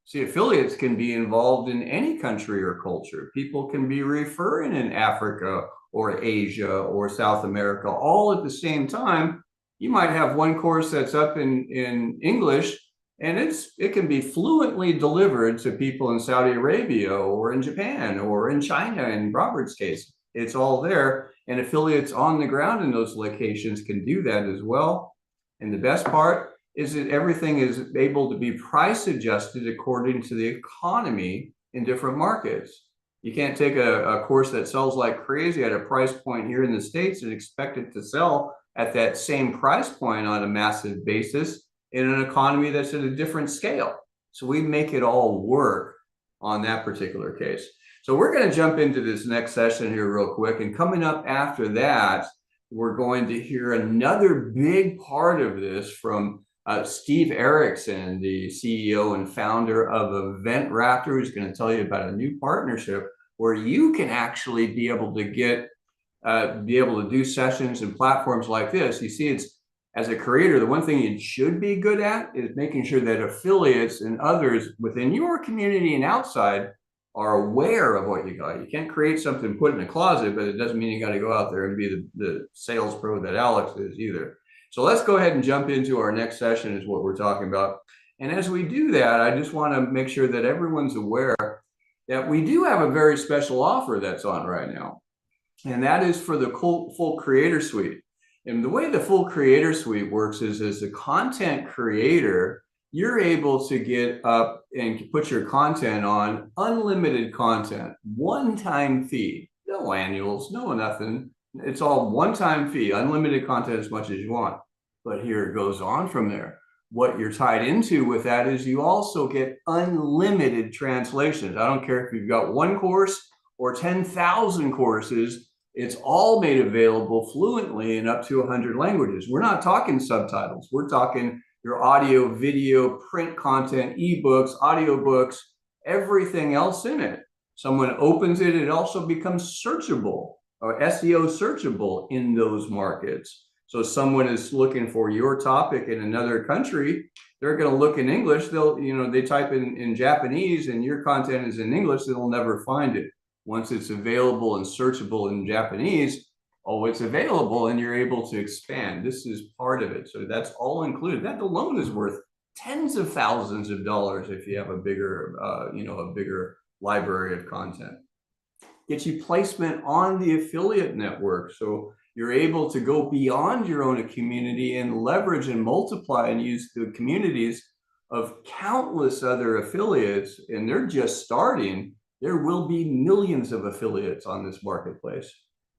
See, affiliates can be involved in any country or culture. People can be referring in Africa or Asia or South America, all at the same time. You might have one course that's up in English, and it can be fluently delivered to people in Saudi Arabia or in Japan or in China. In Robert's case, it's all there, and affiliates on the ground in those locations can do that as well. And the best part is that everything is able to be price adjusted according to the economy in different markets. You can't take a course that sells like crazy at a price point here in the States and expect it to sell at that same price point on a massive basis in an economy that's at a different scale. So we make it all work on that particular case. So we're going to jump into this next session here real quick. And coming up after that, we're going to hear another big part of this from Steve Erickson, the CEO and founder of Event Raptor, who's going to tell you about a new partnership where you can actually be able to do sessions and platforms like this. You see, it's, as a creator, the one thing you should be good at is making sure that affiliates and others within your community and outside are aware of what you got. You can't create something, put in a closet, but it doesn't mean you got to go out there and be the sales pro that Alex is either. So let's go ahead and jump into our next session is what we're talking about. And as we do that, I just want to make sure that everyone's aware that we do have a very special offer that's on right now. And that is for the full Creator Suite. And the way the full Creator Suite works is, as a content creator, you're able to get up and put your content on unlimited content, one-time fee, no annuals, no nothing. It's all one-time fee, unlimited content as much as you want. But here it goes on from there. What you're tied into with that is you also get unlimited translations. I don't care if you've got one course or 10,000 courses, it's all made available fluently in up to 100 languages. We're not talking subtitles. We're talking your audio, video, print content, ebooks, audiobooks, everything else in it. Someone opens it, it also becomes searchable or SEO searchable in those markets. So someone is looking for your topic in another country, they're going to look in English. They type in Japanese and your content is in English, they'll never find it. Once it's available and searchable in Japanese, it's available and you're able to expand. This is part of it. So that's all included. That alone is worth tens of thousands of dollars if you have a bigger, a bigger library of content. Gets you placement on the affiliate network. So you're able to go beyond your own community and leverage and multiply and use the communities of countless other affiliates, and they're just starting. There will be millions of affiliates on this marketplace.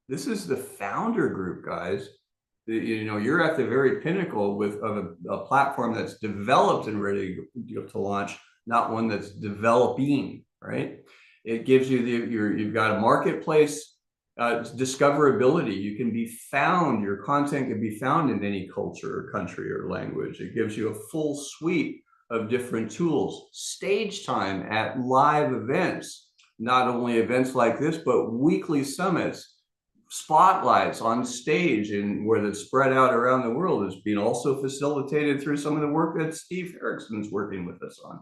This is the founder group, guys. You're at the very pinnacle of a platform that's developed and ready to launch, not one that's developing, right? It gives you you've got a marketplace discoverability. You can be found, your content can be found in any culture or country or language. It gives you a full suite of different tools, stage time at live events, not only events like this, but weekly summits, spotlights on stage, and where that's spread out around the world is being also facilitated through some of the work that Steve Erickson's working with us on.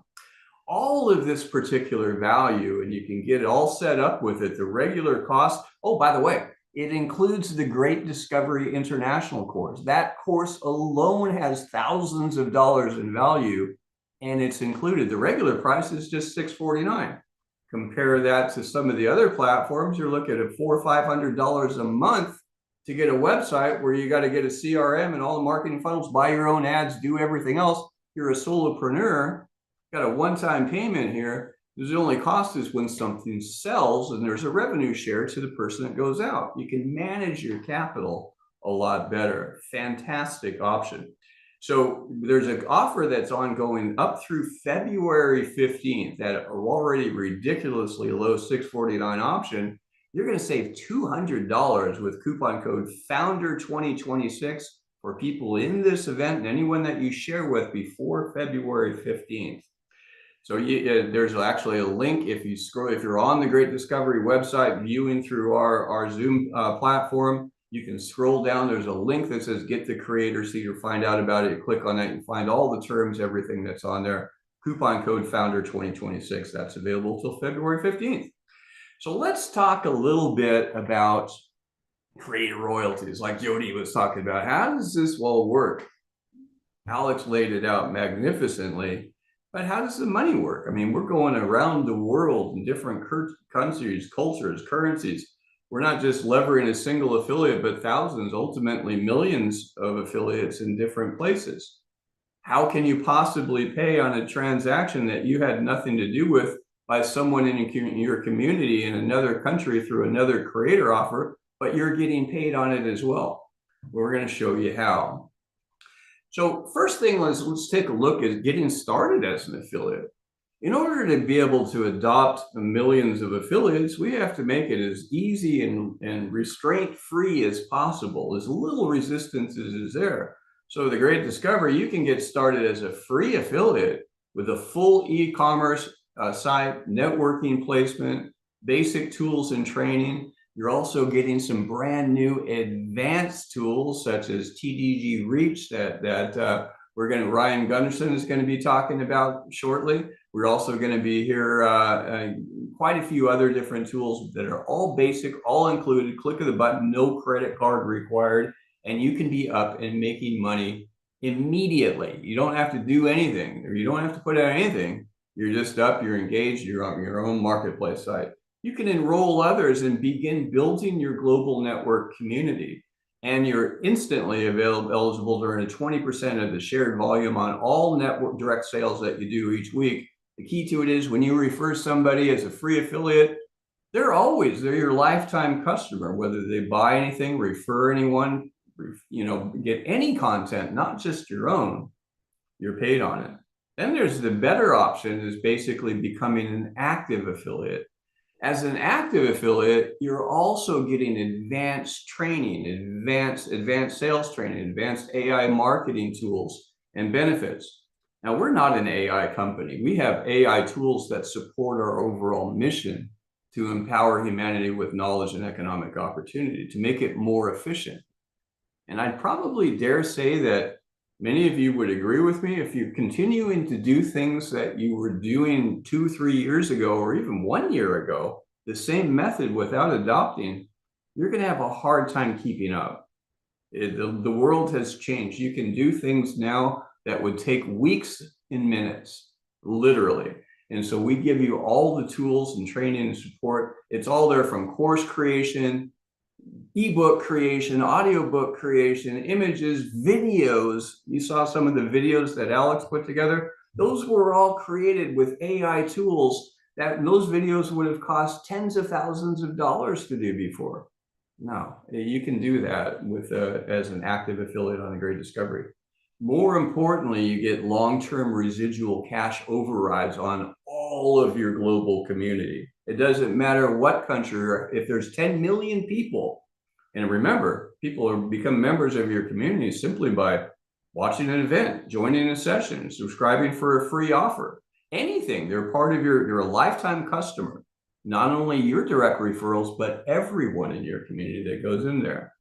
All of this particular value, and you can get it all set up with it. The regular cost, oh, by the way, it includes the Great Discovery International course. That course alone has thousands of dollars in value, and it's included. The regular price is just $649. Compare that to some of the other platforms, you're looking at $400 or $500 a month to get a website where you got to get a CRM and all the marketing funnels, buy your own ads, do everything else. You're a solopreneur, got a one-time payment here. The only cost is when something sells and there's a revenue share to the person that goes out. You can manage your capital a lot better. Fantastic option. So there's an offer that's ongoing up through February 15th at an already ridiculously low $649 option. You're going to save $200 with coupon code FOUNDER2026 for people in this event and anyone that you share with before February 15th. So there's actually a link if you're on the Great Discovery website viewing through our Zoom platform. You can scroll down. There's a link that says get the creator sheet or find out about it. You click on that, you find all the terms, everything that's on there. Coupon code FOUNDER2026. That's available till February 15th. So let's talk a little bit about creator royalties, like Jody was talking about. How does this all work? Alex laid it out magnificently, but how does the money work? I mean, we're going around the world in different countries, cultures, currencies. We're not just levering a single affiliate, but thousands, ultimately millions of affiliates in different places. How can you possibly pay on a transaction that you had nothing to do with by someone in your community in another country through another creator offer, but you're getting paid on it as well? We're going to show you how. So first thing, let's take a look at getting started as an affiliate. In order to be able to adopt millions of affiliates, we have to make it as easy and restraint-free as possible, as little resistance as is there. So the Great Discovery, you can get started as a free affiliate with a full e-commerce site, networking placement, basic tools and training. You're also getting some brand new advanced tools such as TDG Reach that Ryan Gunderson is going to be talking about shortly. We're also going to be here quite a few other different tools that are all basic, all included. Click of the button, no credit card required, and you can be up and making money immediately. You don't have to do anything, or you don't have to put out anything. You're just up, you're engaged, you're on your own marketplace site. You can enroll others and begin building your global network community. And you're instantly eligible to earn 20% of the shared volume on all network direct sales that you do each week. The key to it is when you refer somebody as a free affiliate, they're your lifetime customer, whether they buy anything, refer anyone, get any content, not just your own, you're paid on it. Then there's the better option, is basically becoming an active affiliate. As an active affiliate, you're also getting advanced training, advanced sales training, advanced AI marketing tools and benefits. Now, we're not an AI company. We have AI tools that support our overall mission to empower humanity with knowledge and economic opportunity, to make it more efficient. And I'd probably dare say that many of you would agree with me. If you're continuing to do things that you were doing 2-3 years ago, or even 1 year ago, the same method without adopting, you're going to have a hard time keeping up. The world has changed. You can do things now that would take weeks in minutes, literally. And so we give you all the tools and training and support. It's all there, from course creation, ebook creation, audiobook creation, images, videos. You saw some of the videos that Alex put together. Those were all created with AI tools that those videos would have cost tens of thousands of dollars to do before. No, you can do that with as an active affiliate on a Great Discovery. More importantly, you get long-term residual cash overrides on all of your global community. It doesn't matter what country, if there's 10 million people, and remember, people become members of your community simply by watching an event, joining a session, subscribing for a free offer, anything. They're part of you're a lifetime customer. Not only your direct referrals, but everyone in your community that goes in there.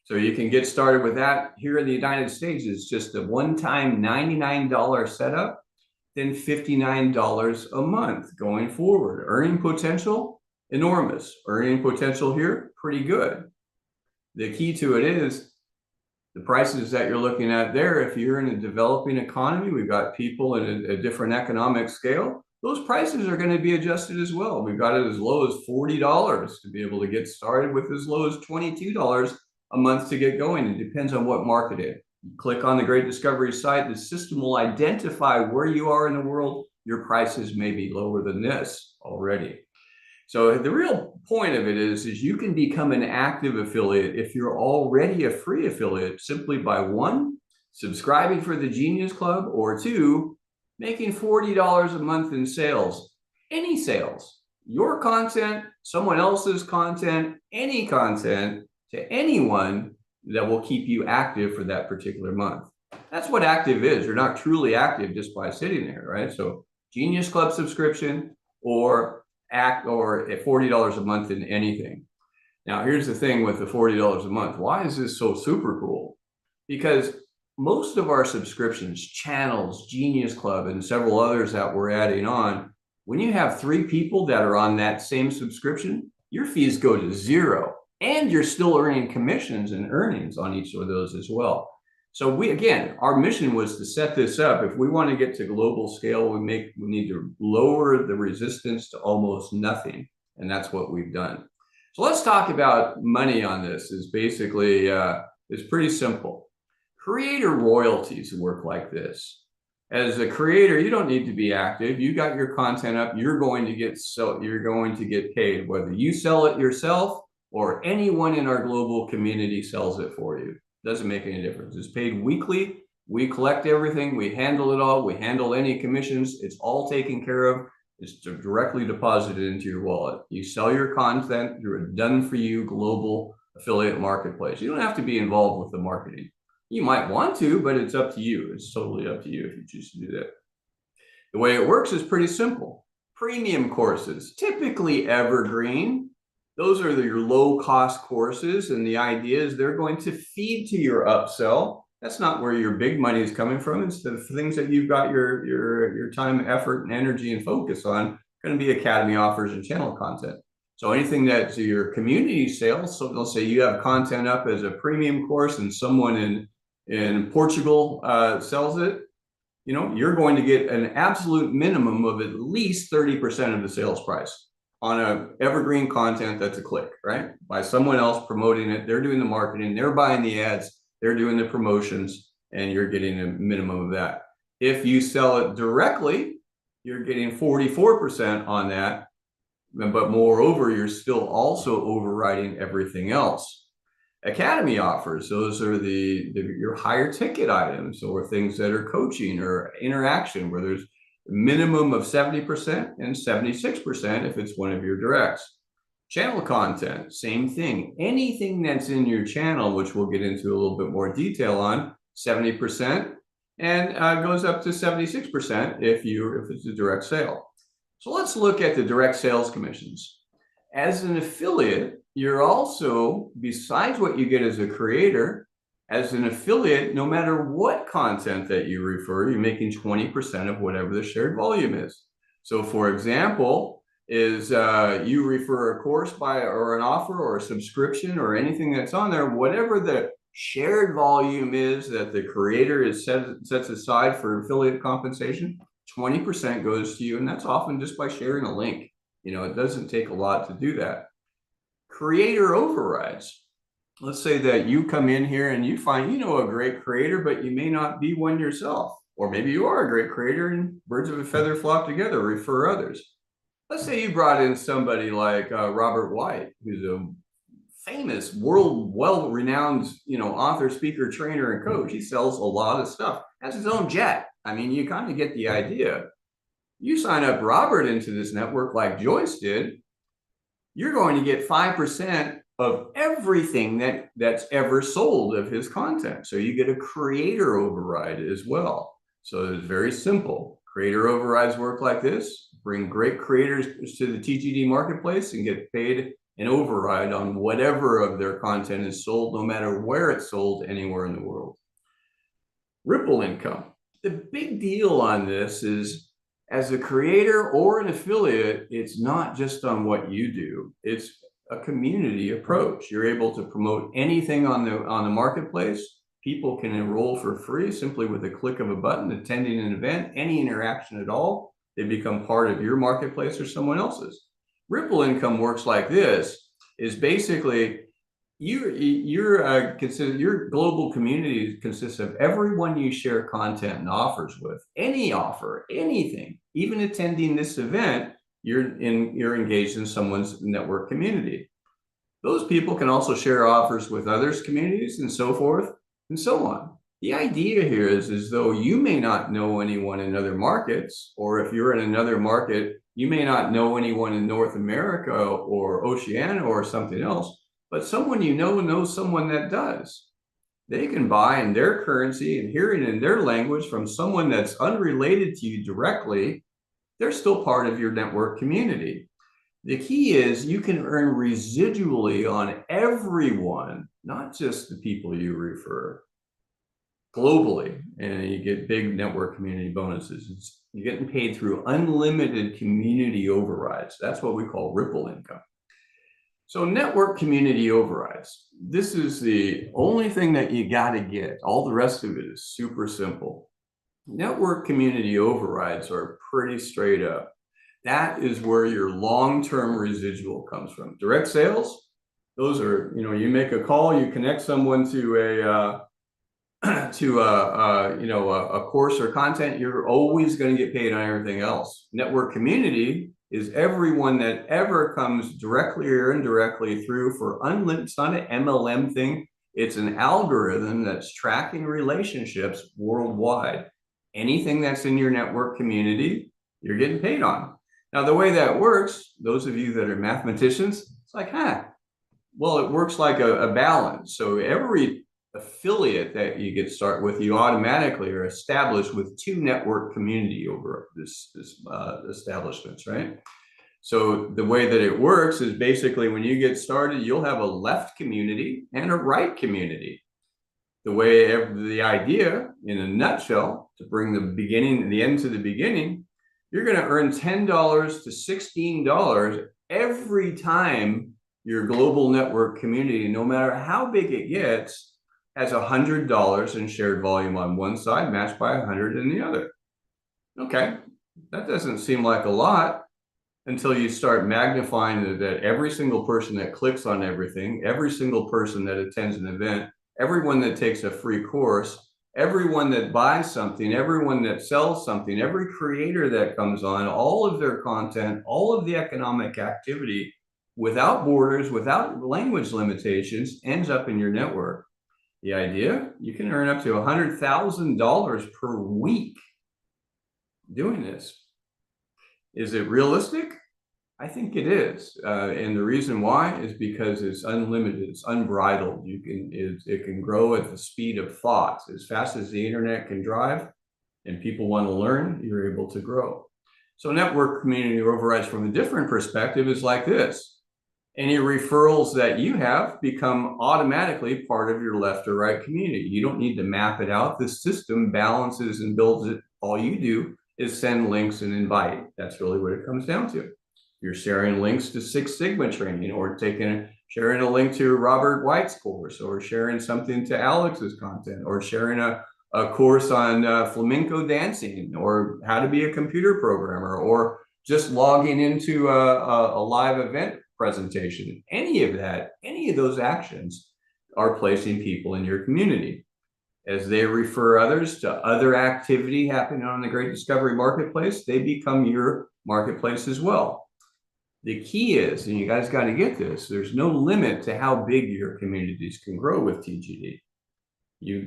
So you can get started with that. Here in the United States, it's just a one-time $99 setup, then $59 a month going forward. Earning potential, enormous. Earning potential here, pretty good. The key to it is the prices that you're looking at there. If you're in a developing economy, we've got people in a different economic scale. Those prices are going to be adjusted as well. We've got it as low as $40 to be able to get started, with as low as $22 a month to get going. It depends on what market it is. You click on the Great Discovery site, the system will identify where you are in the world. Your prices may be lower than this already. So the real point of it is you can become an active affiliate if you're already a free affiliate, simply by 1, subscribing for the Genius Club, or 2, making $40 a month in sales. Any sales, your content, someone else's content, any content to anyone that will keep you active for that particular month. That's what active is. You're not truly active just by sitting there, right? So Genius Club subscription, or at $40 a month in anything. Now, here's the thing with the $40 a month. Why is this so super cool? Because most of our subscriptions, channels, Genius Club, and several others that we're adding on, when you have 3 people that are on that same subscription, your fees go to 0, and you're still earning commissions and earnings on each of those as well. So again, our mission was to set this up. If we want to get to global scale, we need to lower the resistance to almost nothing, and that's what we've done. So let's talk about money on this. Is basically it's pretty simple. Creator royalties work like this. As a creator, you don't need to be active. You got your content up, you're going to get paid, whether you sell it yourself or anyone in our global community sells it for you. Doesn't make any difference. It's paid weekly. We collect everything. We handle it all. We handle any commissions. It's all taken care of. It's directly deposited into your wallet. You sell your content, you're a done for you global affiliate marketplace. You don't have to be involved with the marketing. You might want to, but it's up to you. It's totally up to you if you choose to do that. The way it works is pretty simple. Premium courses, typically evergreen. Those are your low-cost courses, and the idea is they're going to feed to your upsell. That's not where your big money is coming from. It's the things that you've got your time, effort, and energy and focus on, going to be academy offers and channel content. So anything that's your community sales, so they'll say you have content up as a premium course and someone in Portugal sells it, you're going to get an absolute minimum of at least 30% of the sales price on a evergreen content that's a click, right? By someone else promoting it. They're doing the marketing, they're buying the ads, they're doing the promotions, and you're getting a minimum of that. If you sell it directly, you're getting 44% on that, but moreover, you're still also overriding everything else. Academy offers, those are your higher ticket items, or things that are coaching or interaction, where there's a minimum of 70% and 76% if it's one of your directs. Channel content, same thing. Anything that's in your channel, which we'll get into a little bit more detail on, 70%, and goes up to 76% if it's a direct sale. So let's look at the direct sales commissions. As an affiliate, you're also, besides what you get as a creator, as an affiliate, no matter what content that you refer, you're making 20% of whatever the shared volume is. So for example, you refer a course or an offer or a subscription or anything that's on there, whatever the Shared volume is that the creator is sets aside for affiliate compensation. 20% goes to you, and that's often just by sharing a link. You know, it doesn't take a lot to do that. Creator overrides. Let's say that you come in here and you find, you know, a great creator, but you may not be one yourself. Or maybe you are a great creator and birds of a feather flock together, refer others. Let's say you brought in somebody like Robert White, who's a famous, well-renowned, you know, author, speaker, trainer, and coach. He sells a lot of stuff, has his own jet. I mean, you kind of get the idea. You sign up Robert into this network like Joyce did, you're going to get 5% of everything that's ever sold of his content. So you get a creator override as well. So it's very simple. Creator overrides work like this: bring great creators to the TGD marketplace and get paid an override on whatever of their content is sold, no matter where it's sold anywhere in the world. Ripple income. The big deal on this is, as a creator or an affiliate, it's not just on what you do. It's a community approach. You're able to promote anything on the marketplace. People can enroll for free simply with a click of a button, attending an event, any interaction at all. They become part of your marketplace or someone else's. Ripple income works like this: is basically your global community consists of everyone you share content and offers with. Any offer, anything, even attending this event, you're engaged in someone's network community. Those people can also share offers with others' communities and so forth and so on. The idea here is though you may not know anyone in other markets, or if you're in another market, you may not know anyone in North America or Oceania or something else, but someone you know knows someone that does. They can buy in their currency and hearing in their language from someone that's unrelated to you directly. They're still part of your network community. The key is you can earn residually on everyone, not just the people you refer, globally, and you get big network community bonuses. You're getting paid through unlimited community overrides. That's what we call ripple income. So network community overrides. This is the only thing that you got to get. All the rest of it is super simple. Network community overrides are pretty straight up. That is where your long-term residual comes from. Direct sales, those are, you know, you make a call, you connect someone to a course or content, you're always going to get paid on everything else. Network community is everyone that ever comes directly or indirectly through for unlimited. It's not an MLM thing. It's an algorithm that's tracking relationships worldwide. Anything that's in your network community, you're getting paid on. Now, the way that works, those of you that are mathematicians, it's like, well, it works like a balance. So every affiliate that you get started with, you automatically are established with 2 network community over this establishments, right? So the way that it works is basically when you get started, you'll have a left community and a right community. The idea, in a nutshell, to bring the end to the beginning, you're going to earn $10 to $16 every time your global network community, no matter how big it gets, has $100 in shared volume on one side, matched by 100 in the other. Okay, that doesn't seem like a lot until you start magnifying that every single person that clicks on everything, every single person that attends an event, everyone that takes a free course, everyone that buys something, everyone that sells something, every creator that comes on, all of their content, all of the economic activity, without borders, without language limitations, ends up in your network. The idea, you can earn up to $100,000 per week doing this. Is it realistic? I think it is. And the reason why is because it's unlimited, it's unbridled. It can grow at the speed of thought. As fast as the internet can drive and people want to learn, you're able to grow. So network community overrides from a different perspective is like this. Any referrals that you have become automatically part of your left or right community. You don't need to map it out. The system balances and builds it. All you do is send links and invite. That's really what it comes down to. You're sharing links to Six Sigma training or taking sharing a link to Robert White's course, or sharing something to Alex's content, or sharing a course on flamenco dancing, or how to be a computer programmer, or just logging into a live event presentation. Any of that, any of those actions are placing people in your community. As they refer others to other activity happening on the Great Discovery Marketplace, they become your marketplace as well. The key is, and you guys got to get this, there's no limit to how big your communities can grow with TGD.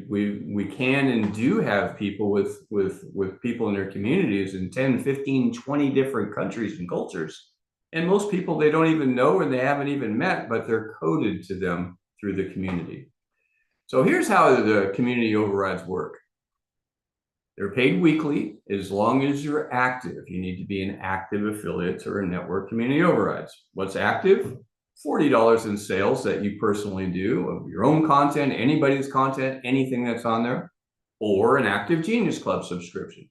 We can and do have people with people in their communities in 10, 15, 20 different countries and cultures. And most people they don't even know and they haven't even met, but they're coded to them through the community. So here's how the community overrides work. They're paid weekly as long as you're active. You need to be an active affiliate or a network community overrides. What's active? $40 in sales that you personally do of your own content, anybody's content, anything that's on there, or an Active Genius Club subscription.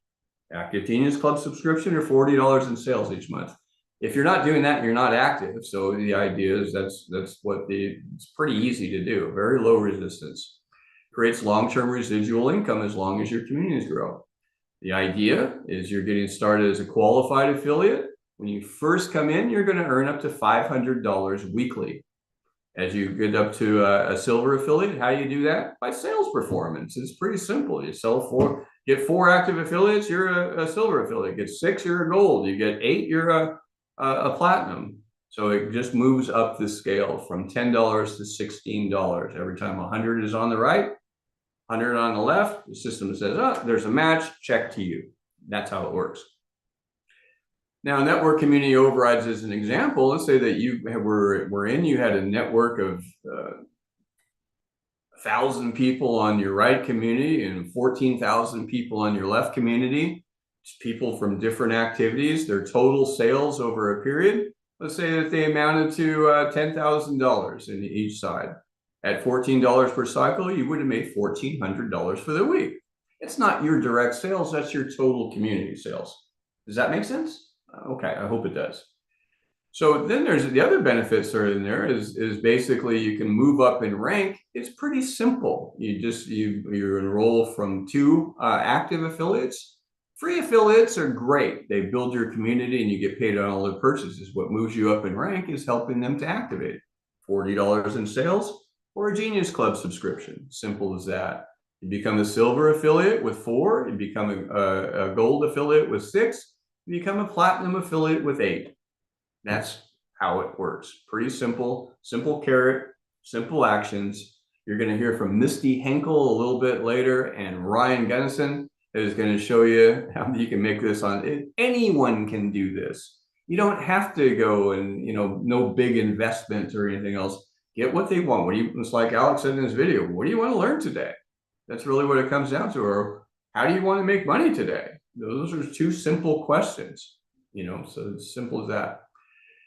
Active Genius Club subscription or $40 in sales each month. If you're not doing that, you're not active. So the idea is it's pretty easy to do, very low resistance. Creates long-term residual income as long as your communities grow. The idea is you're getting started as a qualified affiliate. When you first come in, you're going to earn up to $500 weekly. As you get up to a silver affiliate, how do you do that? By sales performance. It's pretty simple. You get 4 active affiliates, you're a silver affiliate. Get 6, you're a gold. You get 8, you're a platinum. So it just moves up the scale from $10 to $16. Every time 100 is on the right, 100 on the left, the system says, oh, there's a match, check to you. That's how it works. Now, network community overrides as an example. Let's say that you had a network of 1,000 people on your right community and 14,000 people on your left community. It's people from different activities. Their total sales over a period, let's say that they amounted to $10,000 in each side. At $14 per cycle, you would have made $1,400 for the week. It's not your direct sales, that's your total community sales. Does that make sense? Okay, I hope it does. So then there's the other benefits are in there is basically you can move up in rank. It's pretty simple. You enroll from 2 active affiliates. Free affiliates are great. They build your community and you get paid on all their purchases. What moves you up in rank is helping them to activate. $40 in sales or a Genius Club subscription. Simple as that. You become a silver affiliate with 4. You become a gold affiliate with 6. You become a platinum affiliate with 8. That's how it works. Pretty simple, simple carrot, simple actions. You're going to hear from Misty Henkel a little bit later, and Ryan Gunnison is going to show you how you can make this on. Anyone can do this. You don't have to go and, no big investment or anything else. Get what they want. It's like Alex said in his video, what do you want to learn today? That's really what it comes down to. Or how do you want to make money today? Those are 2 simple questions, so it's simple as that.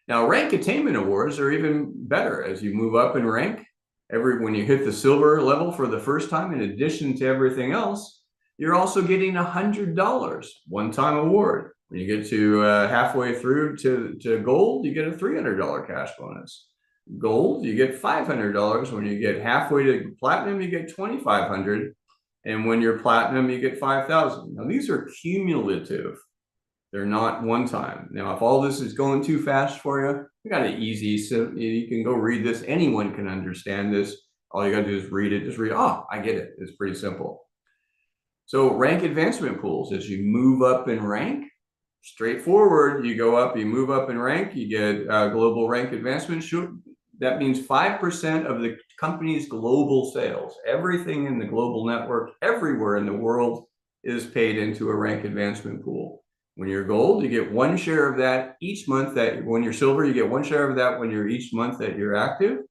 Now, rank attainment awards are even better as you move up in rank. When you hit the silver level for the first time, in addition to everything else, you're also getting $100 one-time award. When you get to halfway through to gold, you get a $300 cash bonus. Gold, you get $500. When you get halfway to platinum, you get $2,500. And when you're platinum, you get $5,000. Now, these are cumulative. They're not one time. Now, if all this is going too fast for you, you got it easy. So you can go read this. Anyone can understand this. All you got to do is read it. Just read, oh, I get it. It's pretty simple. So rank advancement pools, as you move up in rank, straightforward, you go up, you move up in rank, you get global rank advancement. That means 5% of the company's global sales. Everything in the global network, everywhere in the world, is paid into a rank advancement pool. When you're gold, you get 1 share of that each month. When you're silver, you get 1 share of that when you're each month that you're active.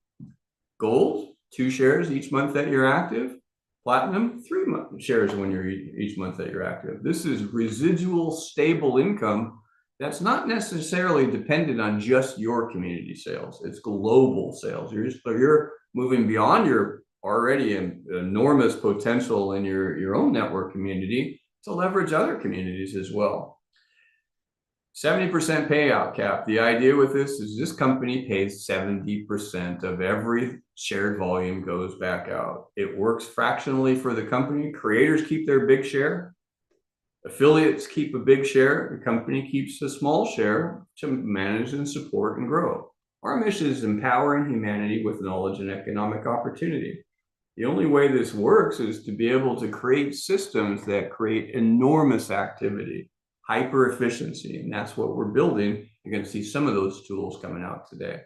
Gold, 2 shares each month that you're active. Platinum, 3 shares when you're each month that you're active. This is residual stable income. That's not necessarily dependent on just your community sales. It's global sales. You're moving beyond your already enormous potential in your own network community to leverage other communities as well. 70% payout cap. The idea with this is this company pays 70% of every shared volume goes back out. It works fractionally for the company. Creators keep their big share. Affiliates keep a big share. The company keeps a small share to manage and support and grow. Our mission is empowering humanity with knowledge and economic opportunity. The only way this works is to be able to create systems that create enormous activity, hyper efficiency, and that's what we're building. You're going to see some of those tools coming out today.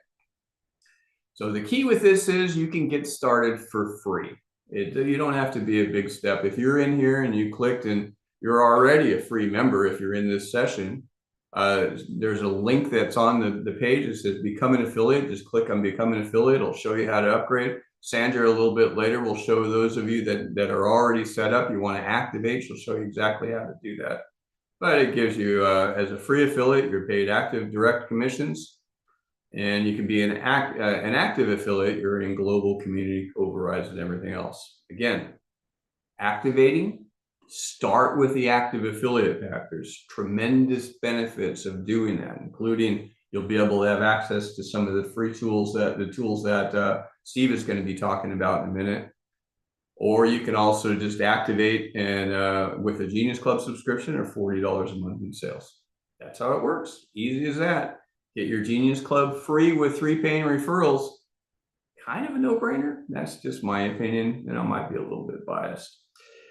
So the key with this is you can get started for free. You don't have to be a big step. If you're in here and you clicked and you're already a free member, if you're in this session, there's a link that's on the page that says become an affiliate. Just click on become an affiliate. It'll show you how to upgrade. Sandra, a little bit later, will show those of you that are already set up, you want to activate. She'll show you exactly how to do that. But it gives you, as a free affiliate, you're paid active direct commissions, and you can be an active affiliate. You're in global community overrides and everything else. Again, activating, start with the active affiliate pack. There's tremendous benefits of doing that, including you'll be able to have access to some of the free tools that Steve is going to be talking about in a minute. Or you can also just activate and with a Genius Club subscription or $40 a month in sales. That's how it works. Easy as that. Get your Genius Club free with 3 paying referrals. Kind of a no-brainer. That's just my opinion, and I might be a little bit biased.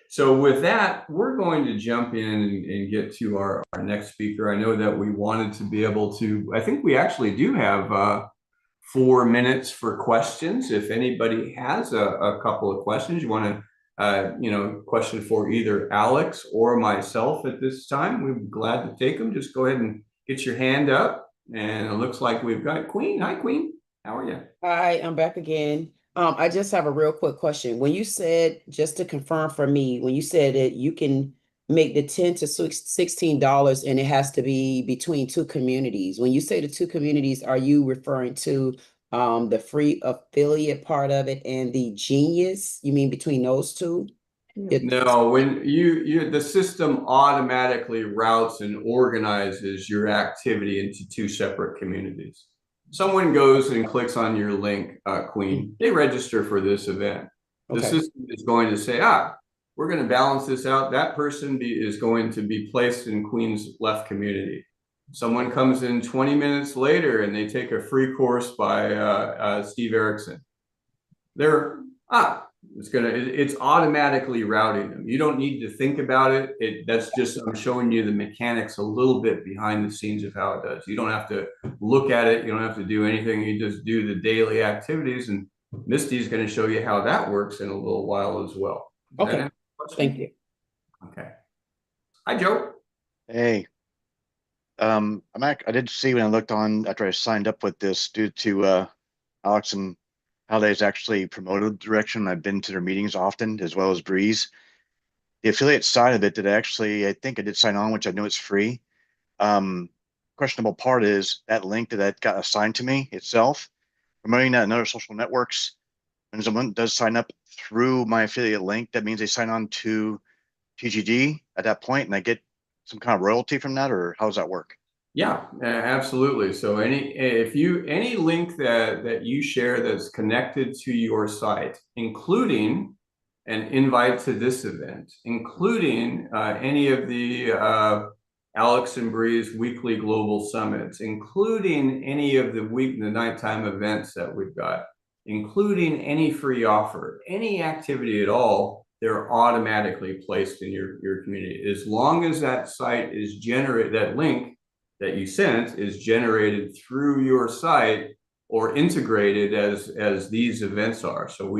So with that, we're going to jump in and get to our next speaker. I know that we wanted to be able to, I think we actually do have 4 minutes for questions. If anybody has a couple of questions, you want to, question for either Alex or myself at this time, we'd be glad to take them. Just go ahead and get your hand up. And it looks like we've got Queen. Hi, Queen. How are you? Hi, I'm back again. I just have a real quick question. When you said, just to confirm for me, when you said that you can make the $10 to $16 and it has to be between 2 communities. When you say the 2 communities, are you referring to the free affiliate part of it and the Genius? You mean between those 2? No, when the system automatically routes and organizes your activity into 2 separate communities. Someone goes and clicks on your link, Queen, they register for this event. The system is going to say, we're going to balance this out. That person is going to be placed in Queen's left community. Someone comes in 20 minutes later and they take a free course by Steve Erickson. They're, it's automatically routing them. You don't need to think about it. That's just, I'm showing you the mechanics a little bit behind the scenes of how it does. You don't have to look at it. You don't have to do anything. You just do the daily activities, and Misty's going to show you how that works in a little while as well. Okay. Thank you. Okay. Hi, Joe. Hey. I did see when I looked on after I signed up with this due to Alex and Halliday's actually promoted the direction. I've been to their meetings often, as well as Breeze. The affiliate side of it I think I did sign on, which I know it's free. Questionable part is that link that got assigned to me itself, promoting that in other social networks. When someone does sign up through my affiliate link, that means they sign on to TGG at that point, and I get some kind of royalty from that, or how does that work? Yeah, absolutely. So any link that you share that's connected to your site, including an invite to this event, including any of the Alex and Breeze weekly global summits, including any of the nighttime events that we've got, including any free offer, any activity at all, they're automatically placed in your community. As long as that site is that link that you sent is generated through your site or integrated as these events are. So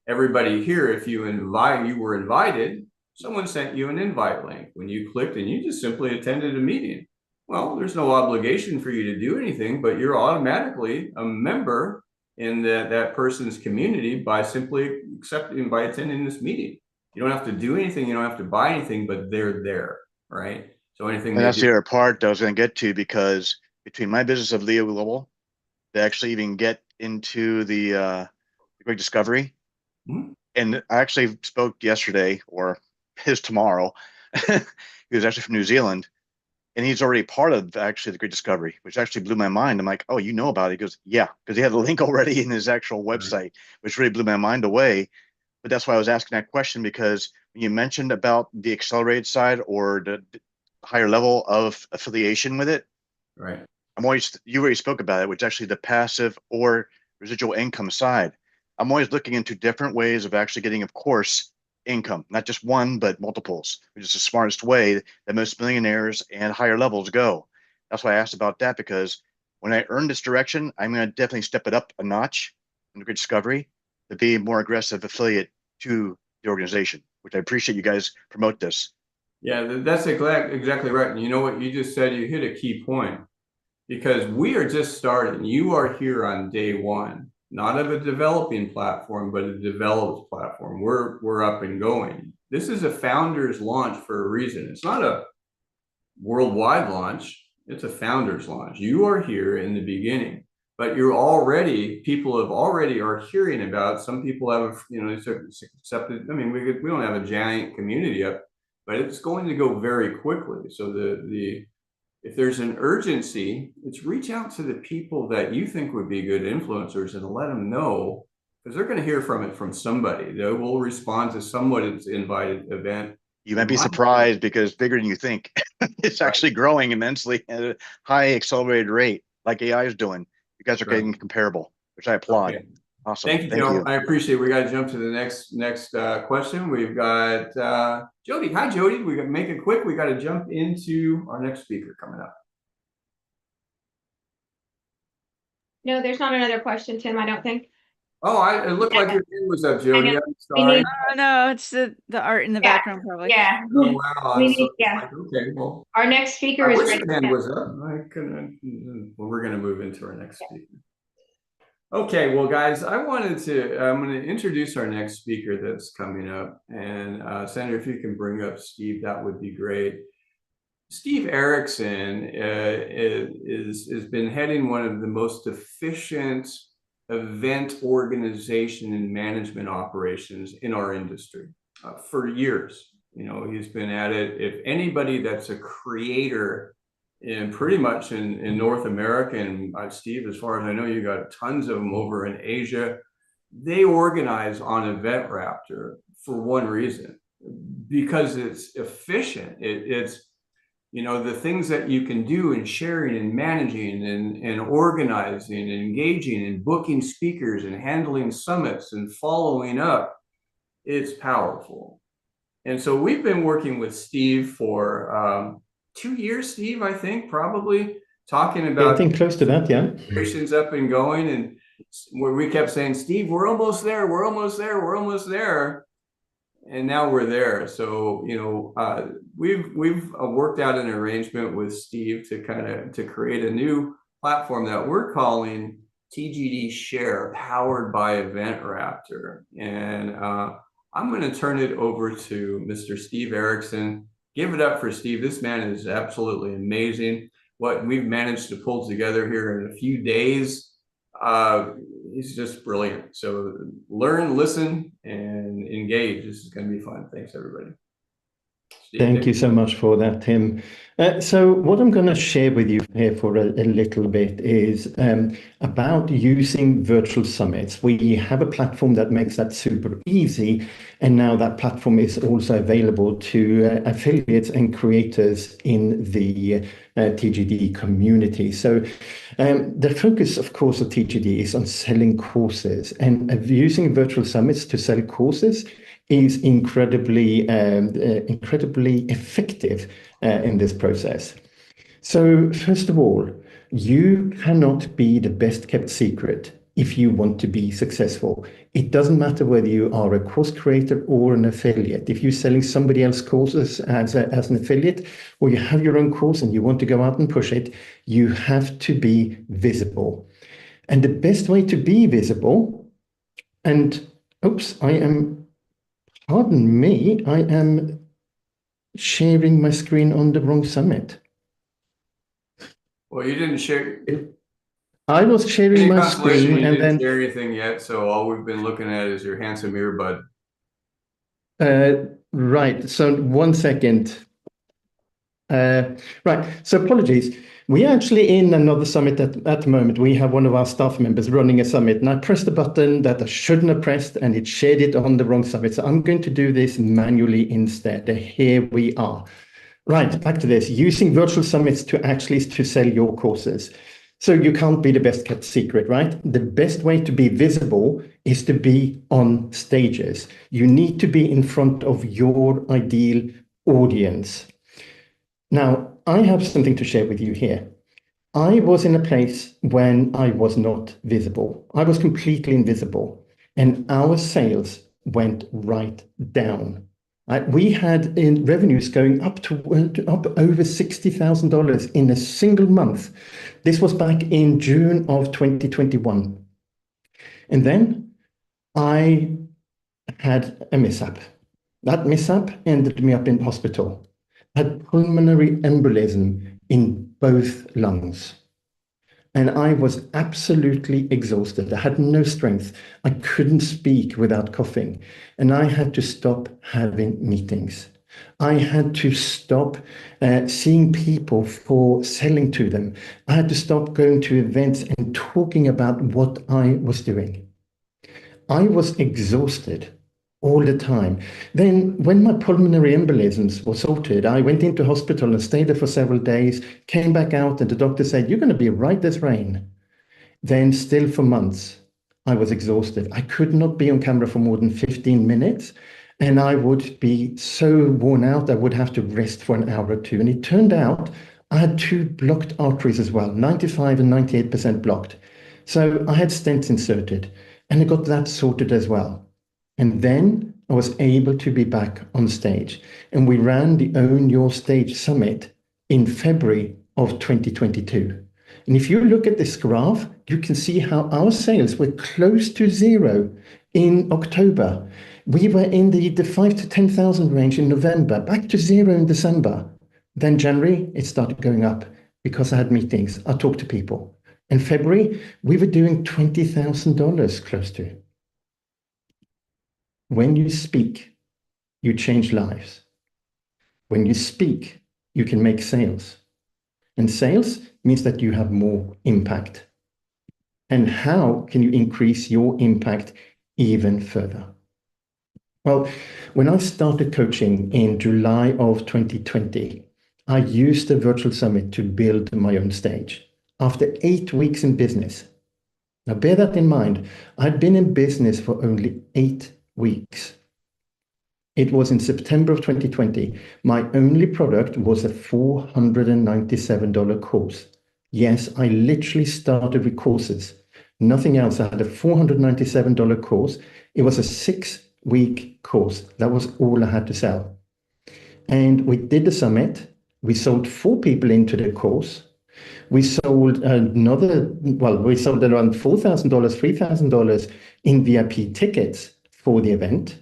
everybody here, if you were invited, someone sent you an invite link. When you clicked and you just simply attended a meeting. Well, there's no obligation for you to do anything, but you're automatically a member in that person's community by simply by attending this meeting. You don't have to do anything, you don't have to buy anything, but they're there, right? So anything. And that's the other part that I was going to get to, because between my business of Leo Global, they actually even get into the Great Discovery. Mm-hmm. And I actually spoke yesterday, or his tomorrow. He was actually from New Zealand, and he's already part of actually the Great Discovery, which actually blew my mind. I'm like, oh, you know about it? He goes, yeah, because he had a link already in his actual website, which really blew my mind away. But that's why I was asking that question, because when you mentioned about the accelerated side or the higher level of affiliation with it, Right. you already spoke about it, which is actually the passive or residual income side. I'm always looking into different ways of actually getting, of course, income, not just one, but multiples, which is the smartest way that most millionaires and higher levels go. That's why I asked about that, because when I earn this direction, I'm going to definitely step it up a notch in the Great Discovery to be a more aggressive affiliate to the organization, which I appreciate you guys promote this. Yeah, that's exactly right. And you know what you just said? You hit a key point, because we are just starting. You are here on day one, not of a developing platform, but a developed platform. We're up and going. This is a founder's launch for a reason. It's not a worldwide launch. It's a founder's launch. You are here in the beginning, but people are hearing about. Some people have, accepted. I mean, we don't have a giant community up, but it's going to go very quickly. So if there's an urgency, it's reach out to the people that you think would be good influencers and let them know, because they're going to hear from it from somebody. They will respond to somebody's invited event. You might be surprised, because bigger than you think. It's actually growing immensely at a high accelerated rate, like AI is doing. You guys are getting comparable, which I applaud. Okay. Awesome. Thank you, Joe. I appreciate it. We got to jump to the next question. We've got Jody. Hi, Jody. We got to make it quick. We got to jump into our next speaker coming up. No, there's not another question, Tim, I don't think. Oh, it looked like your hand was up, Jody. I'm sorry. No, it's the art in the background, probably. Yeah. Oh, wow. Okay, well, our next speaker I is wish ready. your hand was up. I couldn't. Well, we're going to move into our next speaker. Okay, well, guys, I'm going to introduce our next speaker that's coming up. And Senator, if you can bring up Steve, that would be great. Steve Erickson has been heading one of the most efficient event organization and management operations in our industry for years. He's been at it. If anybody that's a creator in pretty much in North America, and Steve, as far as I know, you got tons of them over in Asia. They organize on EventRaptor for one reason, because it's efficient. It's the things that you can do in sharing and managing and organizing and engaging and booking speakers and handling summits and following up. It's powerful. And so we've been working with Steve for 2 years, Steve, I think, probably talking about. I think close to that, yeah. Operations up and going, and where we kept saying, Steve, we're almost there, we're almost there, we're almost there, and now we're there. So we've worked out an arrangement with Steve to create a new platform that we're calling TGD Share, powered by EventRaptor, and I'm going to turn it over to Mr. Steve Erickson. Give it up for Steve. This man is absolutely amazing. What we've managed to pull together here in a few days, he's just brilliant. So learn, listen, and engage. This is going to be fun. Thanks, everybody. Steve, thank you so much for that, Tim. So what I'm going to share with you here for a little bit is about using virtual summits. We have a platform that makes that super easy. And now that platform is also available to affiliates and creators in the TGD community. So the focus, of course, of TGD is on selling courses, and using virtual summits to sell courses is incredibly effective in this process. So first of all, you cannot be the best kept secret if you want to be successful. It doesn't matter whether you are a course creator or an affiliate. If you're selling somebody else's courses as an affiliate, or you have your own course and you want to go out and push it, you have to be visible. And the best way to be visible, and pardon me, I am sharing my screen on the wrong summit. Well, you didn't share. I was sharing my screen and then share anything yet, so all we've been looking at is your handsome earbud. Right. So 1 second. Right. So apologies. We are actually in another summit at the moment. We have one of our staff members running a summit, and I pressed a button that I shouldn't have pressed, and it shared it on the wrong summit. So I'm going to do this manually instead. Here we are. Right, back to this. Using virtual summits to sell your courses. So you can't be the best kept secret, right? The best way to be visible is to be on stages. You need to be in front of your ideal audience. Now, I have something to share with you here. I was in a place when I was not visible. I was completely invisible, and our sales went right down. We had in revenues going up over $60,000 in a single month. This was back in June of 2021. And then I had a mishap. That mishap ended me up in hospital. I had pulmonary embolism in both lungs. And I was absolutely exhausted. I had no strength. I couldn't speak without coughing. And I had to stop having meetings. I had to stop seeing people for selling to them. I had to stop going to events and talking about what I was doing. I was exhausted all the time. Then when my pulmonary embolisms were sorted, I went into hospital and stayed there for several days, came back out, and the doctor said, "You're going to be right as rain." Then still for months, I was exhausted. I could not be on camera for more than 15 minutes, and I would be so worn out, I would have to rest for an hour or two. And it turned out I had 2 blocked arteries as well, 95 and 98% blocked. So I had stents inserted, and I got that sorted as well. And then I was able to be back on stage. And we ran the Own Your Stage Summit in February of 2022. And if you look at this graph, you can see how our sales were close to zero in October. We were in the 5,000 to 10,000 range in November, back to zero in December. Then January, it started going up because I had meetings. I talked to people. In February, we were doing $20,000 close to. When you speak, you change lives. When you speak, you can make sales. And sales means that you have more impact. And how can you increase your impact even further? Well, when I started coaching in July of 2020, I used the virtual summit to build my own stage. After 8 weeks in business, now bear that in mind, I'd been in business for only 8 weeks. It was in September of 2020. My only product was a $497 course. Yes, I literally started with courses, nothing else. I had a $497 course. It was a 6-week course. That was all I had to sell. And we did the summit. We sold 4 people into the course. We sold we sold around $4,000, $3,000 in VIP tickets for the event,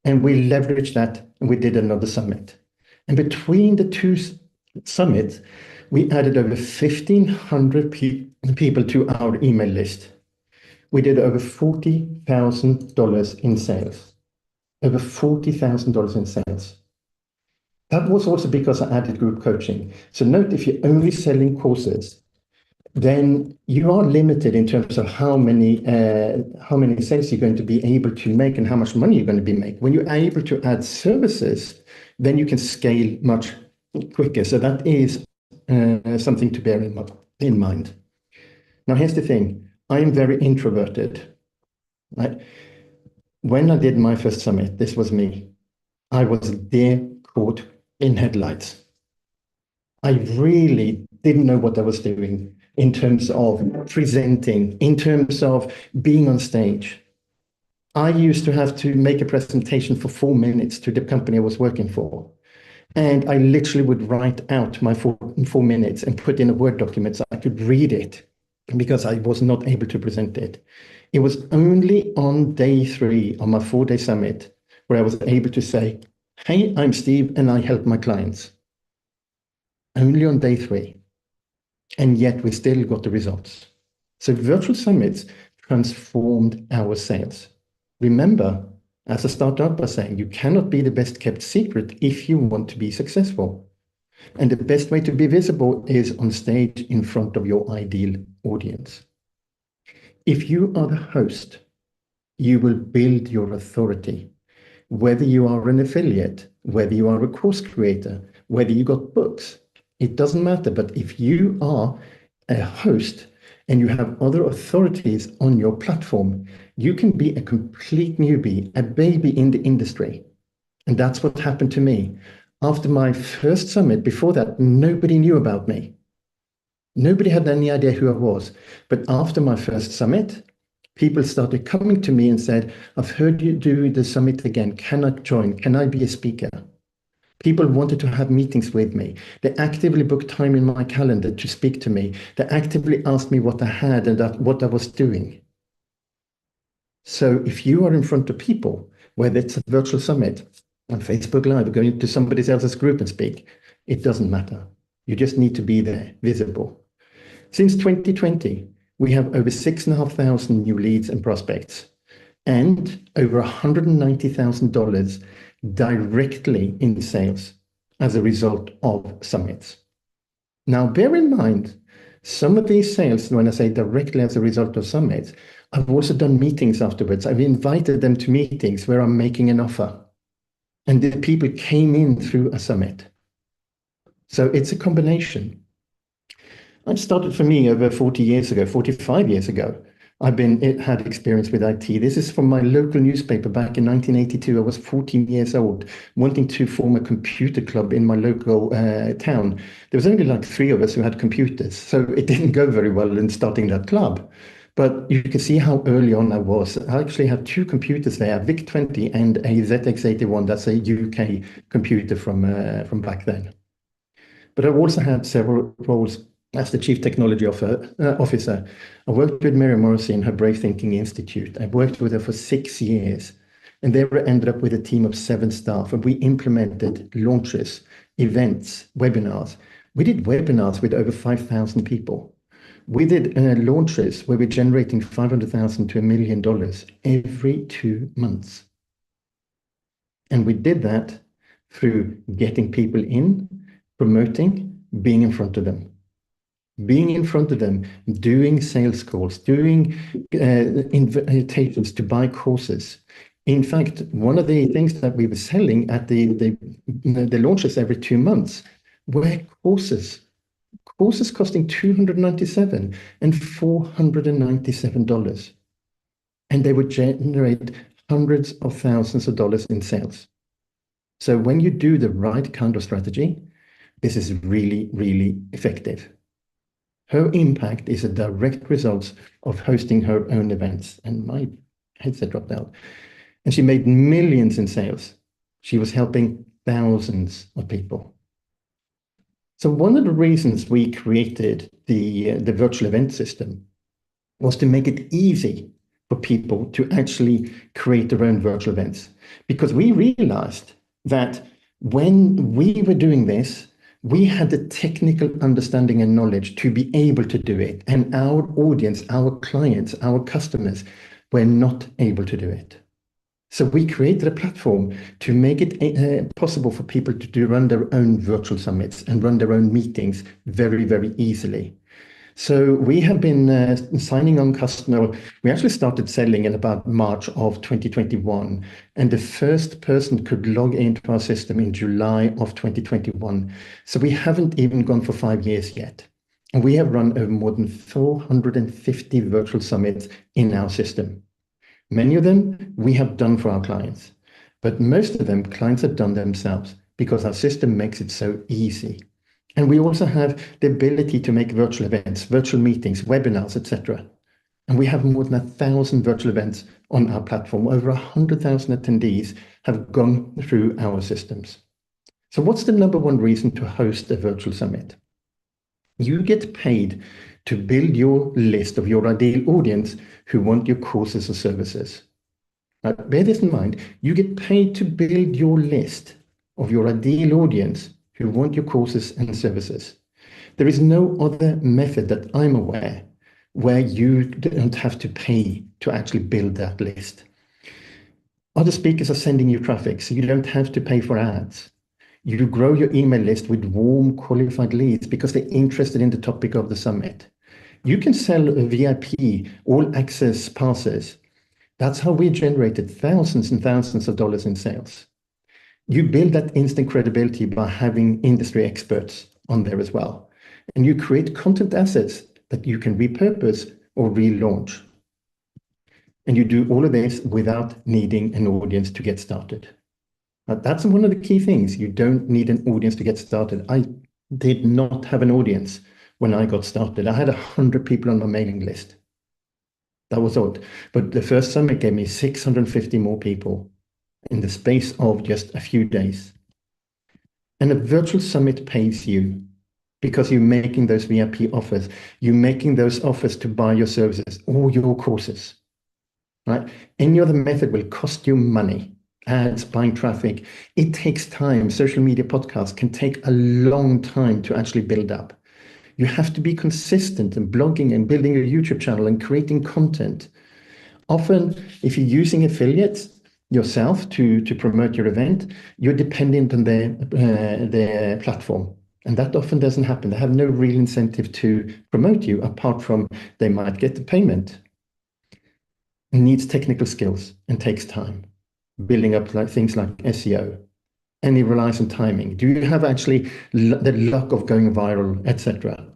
and we leveraged that and we did another summit. And between the 2 summits, we added over 1,500 people to our email list. We did over $40,000 in sales. Over $40,000 in sales. That was also because I added group coaching. So note, if you're only selling courses, then you are limited in terms of how many sales you're going to be able to make and how much money you're going to be making. When you're able to add services, then you can scale much quicker. So that is something to bear in mind. Now, here's the thing. I am very introverted. Right? When I did my first summit, this was me. I was deer caught in headlights. I really didn't know what I was doing in terms of presenting, in terms of being on stage. I used to have to make a presentation for 4 minutes to the company I was working for. And I literally would write out my 4 minutes and put in a Word document so I could read it because I was not able to present it. It was only on day 3 of my 4-day summit where I was able to say, "Hey, I'm Steve and I help my clients." Only on day 3. And yet we still got the results. So virtual summits transformed our sales. Remember, as I started out by saying, you cannot be the best kept secret if you want to be successful. And the best way to be visible is on stage in front of your ideal audience. If you are the host, you will build your authority. Whether you are an affiliate, whether you are a course creator, whether you got books, it doesn't matter. But if you are a host and you have other authorities on your platform, you can be a complete newbie, a baby in the industry. And that's what happened to me. After my first summit, before that, nobody knew about me. Nobody had any idea who I was. But after my first summit, people started coming to me and said, I've heard you do the summit again. Can I join? Can I be a speaker? People wanted to have meetings with me. They actively booked time in my calendar to speak to me. They actively asked me what I had and what I was doing. So if you are in front of people, whether it's a virtual summit, on Facebook Live, or going to somebody else's group and speak, it doesn't matter. You just need to be there, visible. Since 2020, we have over 6,500 new leads and prospects, and over $190,000 directly in sales as a result of summits. Now, bear in mind, some of these sales, when I say directly as a result of summits, I've also done meetings afterwards. I've invited them to meetings where I'm making an offer. And the people came in through a summit. So it's a combination. I started for me over 40 years ago, 45 years ago. Had experience with IT. This is from my local newspaper back in 1982. I was 14 years old, wanting to form a computer club in my local town. There was only like 3 of us who had computers, so it didn't go very well in starting that club. But you can see how early on I was. I actually had 2 computers there, a VIC-20 and a ZX81. That's a UK computer from back then. But I've also had several roles as the Chief Technology Officer. I worked with Mary Morrissey in her Brave Thinking Institute. I worked with her for 6 years. And there I ended up with a team of 7 staff. And we implemented launches, events, webinars. We did webinars with over 5,000 people. We did launches where we're generating $500,000 to $1 million every 2 months. And we did that through getting people in, promoting, being in front of them. Being in front of them, doing sales calls, doing invitations to buy courses. In fact, one of the things that we were selling at the launches every 2 months were courses. Courses costing $297 and $497. And they would generate hundreds of thousands of dollars in sales. So when you do the right kind of strategy, this is really, really effective. Her impact is a direct result of hosting her own events. And my headset dropped out. And she made millions in sales. She was helping thousands of people. So one of the reasons we created the virtual event system was to make it easy for people to actually create their own virtual events. Because we realized that when we were doing this, we had the technical understanding and knowledge to be able to do it. And our audience, our clients, our customers were not able to do it. So we created a platform to make it possible for people to run their own virtual summits and run their own meetings very, very easily. So we have been signing on customer. We actually started selling in about March of 2021. And the first person could log into our system in July of 2021. So we haven't even gone for 5 years yet. And we have run over more than 450 virtual summits in our system. Many of them we have done for our clients, but most of them clients have done themselves because our system makes it so easy. And we also have the ability to make virtual events, virtual meetings, webinars, etc. And we have more than 1,000 virtual events on our platform. Over 100,000 attendees have gone through our systems. So what's the number one reason to host a virtual summit? You get paid to build your list of your ideal audience who want your courses or services. Now, bear this in mind, you get paid to build your list of your ideal audience who want your courses and services. There is no other method that I'm aware where you don't have to pay to actually build that list. Other speakers are sending you traffic, so you don't have to pay for ads. You grow your email list with warm, qualified leads because they're interested in the topic of the summit. You can sell a VIP, all access passes. That's how we generated thousands and thousands of dollars in sales. You build that instant credibility by having industry experts on there as well. And you create content assets that you can repurpose or relaunch. And you do all of this without needing an audience to get started. Now, that's one of the key things. You don't need an audience to get started. I did not have an audience when I got started. I had 100 people on my mailing list. That was odd. But the first summit gave me 650 more people in the space of just a few days. And a virtual summit pays you because you're making those VIP offers. You're making those offers to buy your services or your courses, right? Any other method will cost you money. Ads, buying traffic. It takes time. Social media podcasts can take a long time to actually build up. You have to be consistent in blogging and building a YouTube channel and creating content. Often, if you're using affiliates yourself to promote your event, you're dependent on their platform. And that often doesn't happen. They have no real incentive to promote you apart from they might get the payment. It needs technical skills and takes time. Building up things like SEO, and it relies on timing. Do you have actually the luck of going viral, etc.?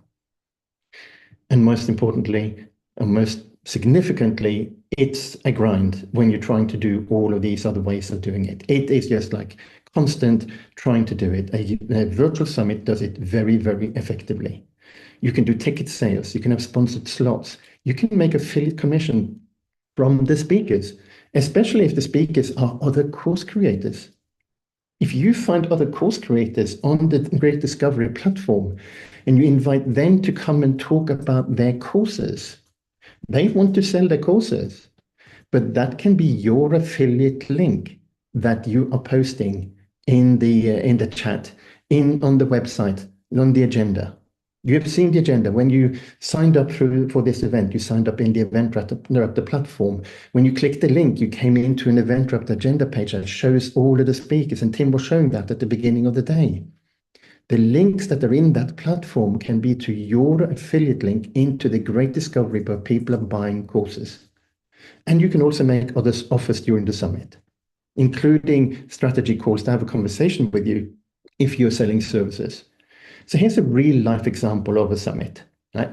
And most importantly, and most significantly, it's a grind when you're trying to do all of these other ways of doing it. It is just like constant trying to do it. A virtual summit does it very, very effectively. You can do ticket sales. You can have sponsored slots. You can make affiliate commission from the speakers, especially if the speakers are other course creators. If you find other course creators on the Great Discovery platform and you invite them to come and talk about their courses, they want to sell their courses, but that can be your affiliate link that you are posting in the chat, on the website, on the agenda. You have seen the agenda. When you signed up for this event, you signed up in the Eventbrite platform. When you click the link, you came into an Eventbrite agenda page that shows all of the speakers, and Tim was showing that at the beginning of the day. The links that are in that platform can be to your affiliate link into the Great Discovery where people are buying courses. And you can also make other offers during the summit, including strategy calls to have a conversation with you if you're selling services. So here's a real life example of a summit. Right?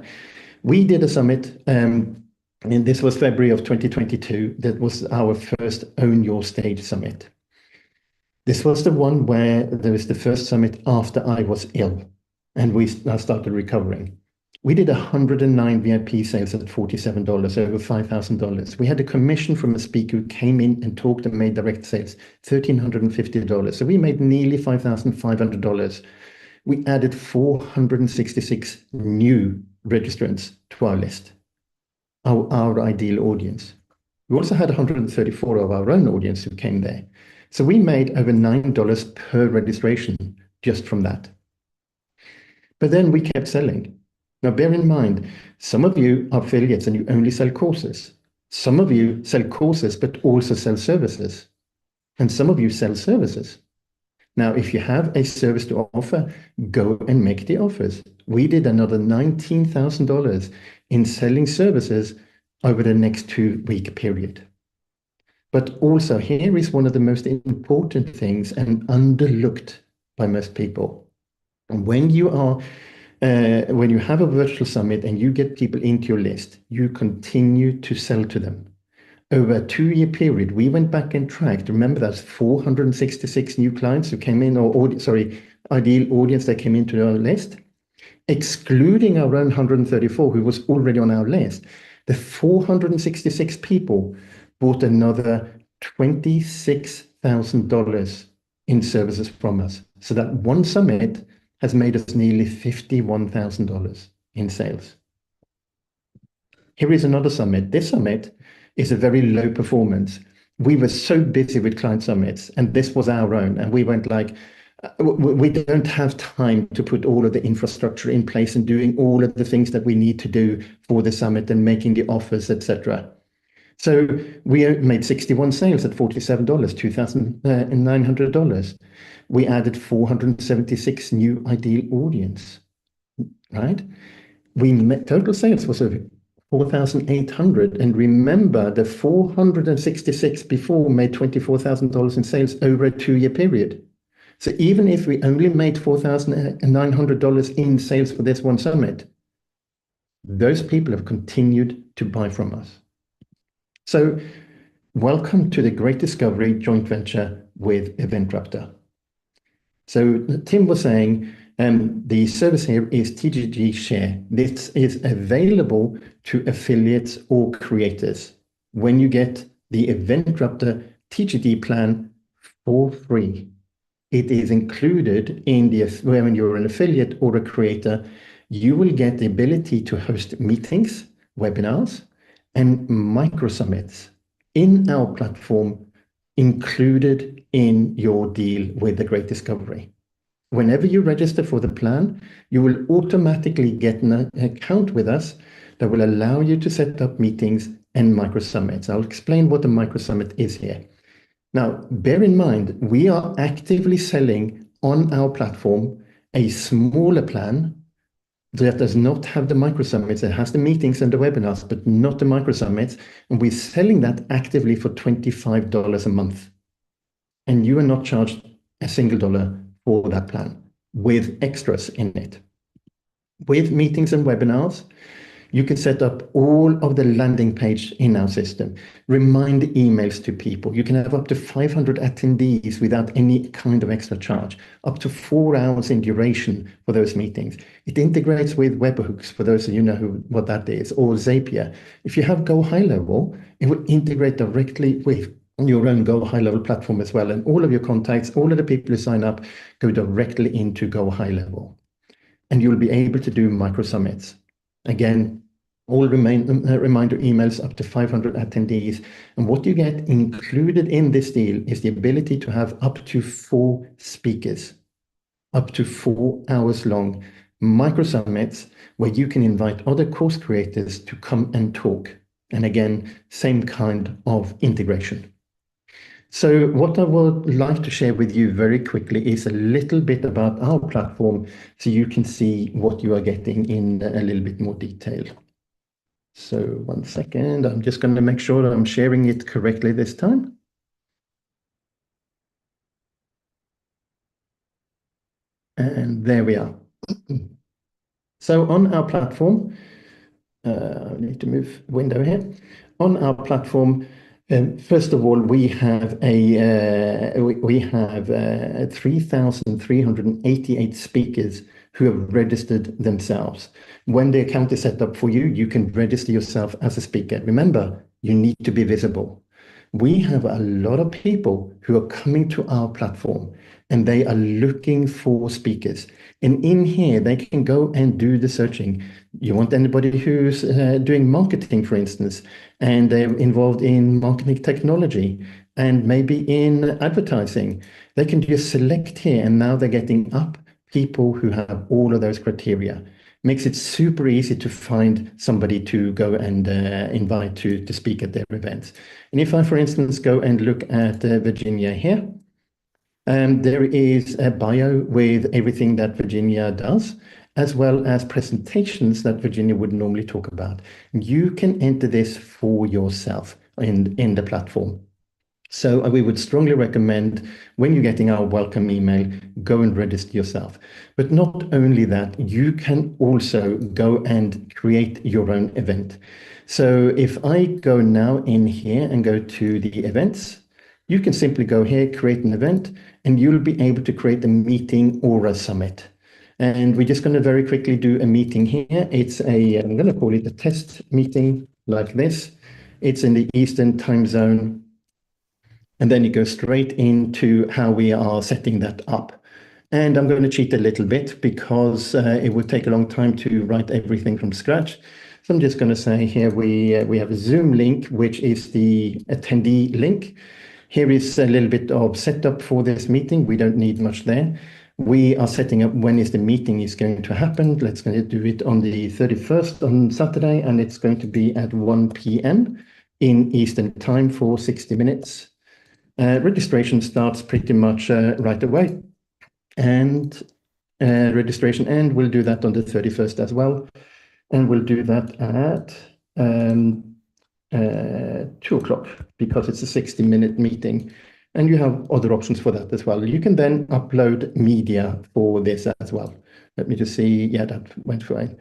We did a summit, and this was February of 2022. That was our first Own Your Stage summit. This was the one where there was the first summit after I was ill, and we started recovering. We did 109 VIP sales at $47, over $5,000. We had a commission from a speaker who came in and talked and made direct sales, $1,350. So we made nearly $5,500. We added 466 new registrants to our list, our ideal audience. We also had 134 of our own audience who came there. So we made over $9 per registration just from that. But then we kept selling. Now, bear in mind, some of you are affiliates and you only sell courses. Some of you sell courses, but also sell services. And some of you sell services. Now, if you have a service to offer, go and make the offers. We did another $19,000 in selling services over the next 2-week period. But also, here is one of the most important things and underlooked by most people. When you have a virtual summit and you get people into your list, you continue to sell to them. Over a 2-year period, we went back and tracked. Remember, that's 466 new clients who came in, ideal audience that came into our list, excluding our own 134 who was already on our list. The 466 people bought another $26,000 in services from us. So that one summit has made us nearly $51,000 in sales. Here is another summit. This summit is a very low performance. We were so busy with client summits, and this was our own. And we went like, we don't have time to put all of the infrastructure in place and doing all of the things that we need to do for the summit and making the offers, etc. So we made 61 sales at $47, $2,900. We added 476 new ideal audience, right? Total sales was 4,800. And remember, the 466 before made $24,000 in sales over a 2-year period. So even if we only made $4,900 in sales for this one summit, those people have continued to buy from us. So welcome to the Great Discovery joint venture with EventRaptor. So Tim was saying, the service here is TGG Share. This is available to affiliates or creators when you get the EventRaptor TGD plan for free. It is included in when you're an affiliate or a creator, you will get the ability to host meetings, webinars, and micro summits in our platform included in your deal with the Great Discovery. Whenever you register for the plan, you will automatically get an account with us that will allow you to set up meetings and micro summits. I'll explain what a micro summit is here. Now, bear in mind, we are actively selling on our platform a smaller plan that does not have the micro summits. It has the meetings and the webinars, but not the micro summits. And we're selling that actively for $25 a month. And you are not charged a single dollar for that plan with extras in it. With meetings and webinars, you can set up all of the landing page in our system, remind emails to people. You can have up to 500 attendees without any kind of extra charge, up to 4 hours in duration for those meetings. It integrates with webhooks, for those of you know what that is, or Zapier. If you have Go High Level, it will integrate directly with your own Go High Level platform as well. And all of your contacts, all of the people who sign up go directly into Go High Level. And you'll be able to do micro summits. Again, all reminder emails up to 500 attendees. And what you get included in this deal is the ability to have up to 4 speakers, up to 4 hours long micro summits where you can invite other course creators to come and talk. And again, same kind of integration. So what I would like to share with you very quickly is a little bit about our platform so you can see what you are getting in a little bit more detail. So 1 second, I'm just going to make sure that I'm sharing it correctly this time. And there we are. So on our platform, I need to move window here. On our platform, first of all, we have 3,388 speakers who have registered themselves. When the account is set up for you, you can register yourself as a speaker. Remember, you need to be visible. We have a lot of people who are coming to our platform and they are looking for speakers. And in here, they can go and do the searching. You want anybody who's doing marketing, for instance, and they're involved in marketing technology and maybe in advertising. They can just select here, and now they're getting up people who have all of those criteria. Makes it super easy to find somebody to go and invite to speak at their events. And if I, for instance, go and look at Virginia here, there is a bio with everything that Virginia does, as well as presentations that Virginia would normally talk about. You can enter this for yourself in the platform. So we would strongly recommend when you're getting our welcome email, go and register yourself. But not only that, you can also go and create your own event. So if I go now in here and go to the events, you can simply go here, create an event, and you'll be able to create a meeting or a summit. And we're just going to very quickly do a meeting here. It's I'm going to call it a test meeting like this. It's in the Eastern time zone. And then you go straight into how we are setting that up. And I'm going to cheat a little bit because it would take a long time to write everything from scratch. So I'm just going to say here we have a Zoom link, which is the attendee link. Here is a little bit of setup for this meeting. We don't need much there. We are setting up when is the meeting is going to happen. Let's go do it on the 31st on Saturday, and it's going to be at 1 p.m. in Eastern Time for 60 minutes. Registration starts pretty much right away. And registration end, we'll do that on the 31st as well. And we'll do that at 2 o'clock because it's a 60-minute meeting. And you have other options for that as well. You can then upload media for this as well. Let me just see. Yeah, that went fine.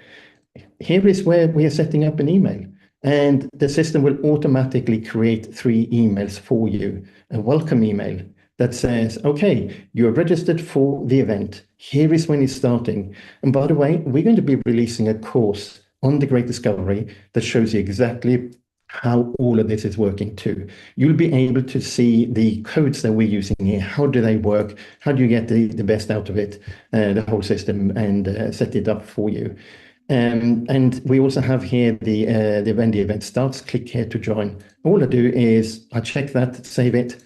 Here is where we are setting up an email. And the system will automatically create 3 emails for you. A welcome email that says, okay, you're registered for the event. Here is when it's starting. And by the way, we're going to be releasing a course on the Great Discovery that shows you exactly how all of this is working too. You'll be able to see the codes that we're using here. How do they work? How do you get the best out of it, the whole system, and set it up for you? And we also have here when the event starts, click here to join. All I do is I check that, save it,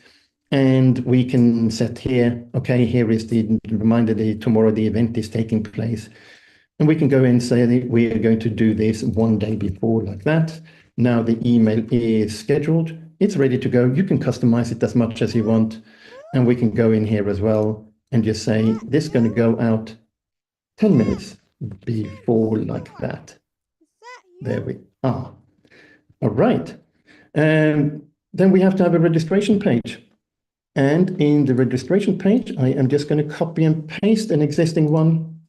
and we can set here, okay, here is the reminder that tomorrow the event is taking place. And we can go in and say that we are going to do this 1 day before, like that. Now the email is scheduled. It's ready to go. You can customize it as much as you want. And we can go in here as well and just say, this is going to go out 10 minutes before, like that. There we are. All right. Then we have to have a registration page. And in the registration page, I am just going to copy and paste an existing one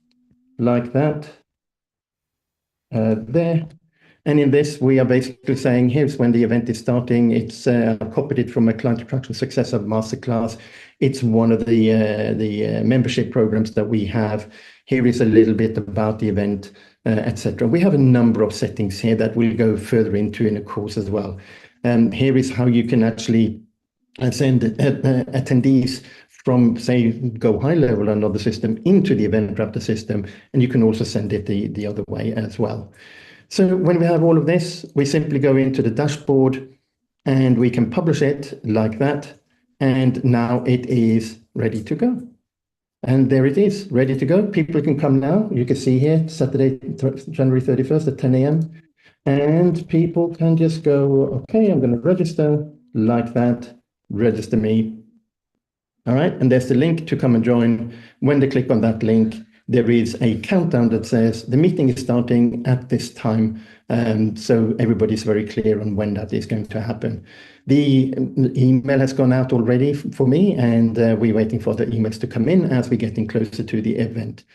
like that. There. And in this, we are basically saying, here's when the event is starting. It's copied it from a Client Attraction Successor Masterclass. It's one of the membership programs that we have. Here is a little bit about the event, etc. We have a number of settings here that we'll go further into in a course as well. And here is how you can actually send attendees from, say, Go High Level, another system, into the Eventbrite system. And you can also send it the other way as well. So when we have all of this, we simply go into the dashboard and we can publish it like that. And now it is ready to go. And there it is, ready to go. People can come now. You can see here, Saturday, January 31st at 10 a.m. And people can just go, okay, I'm going to register like that. Register me. All right. And there's the link to come and join. When they click on that link, there is a countdown that says the meeting is starting at this time. So everybody's very clear on when that is going to happen. The email has gone out already for me, and we're waiting for the emails to come in as we're getting closer to the event.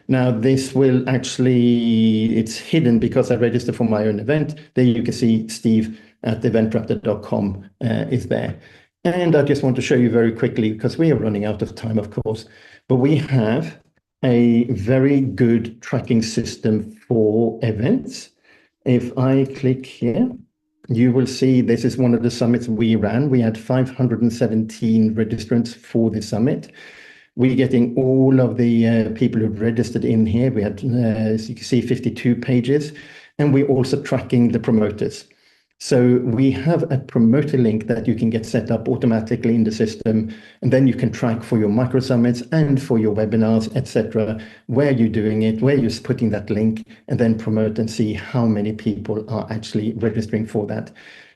Now, this will actually, it's hidden because I registered for my own event. There you can see Steve at eventbrite.com is there. And I just want to show you very quickly, because we are running out of time, of course, but we have a very good tracking system for events. If I click here, you will see this is one of the summits we ran. We had 517 registrants for the summit. We're getting all of the people who've registered in here. We had, as you can see, 52 pages, and we're also tracking the promoters. So we have a promoter link that you can get set up automatically in the system, and then you can track for your micro summits and for your webinars, etc., where you're doing it, where you're putting that link, and then promote and see how many people are actually registering for that.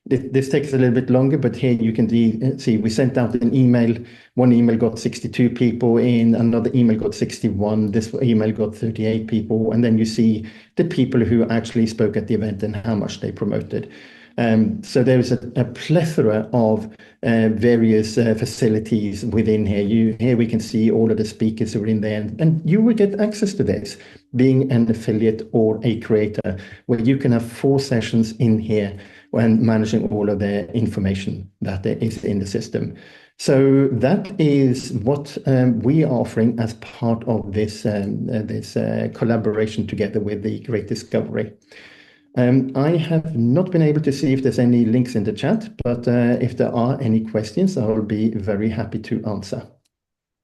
This takes a little bit longer, but here you can see we sent out an email. One email got 62 people in, another email got 61, this email got 38 people, and then you see the people who actually spoke at the event and how much they promoted. So there's a plethora of various facilities within here. Here we can see all of the speakers who are in there, and you will get access to this, being an affiliate or a creator, where you can have 4 sessions in here when managing all of the information that is in the system. So that is what we are offering as part of this, collaboration together with the Great Discovery. I have not been able to see if there's any links in the chat, but if there are any questions, I will be very happy to answer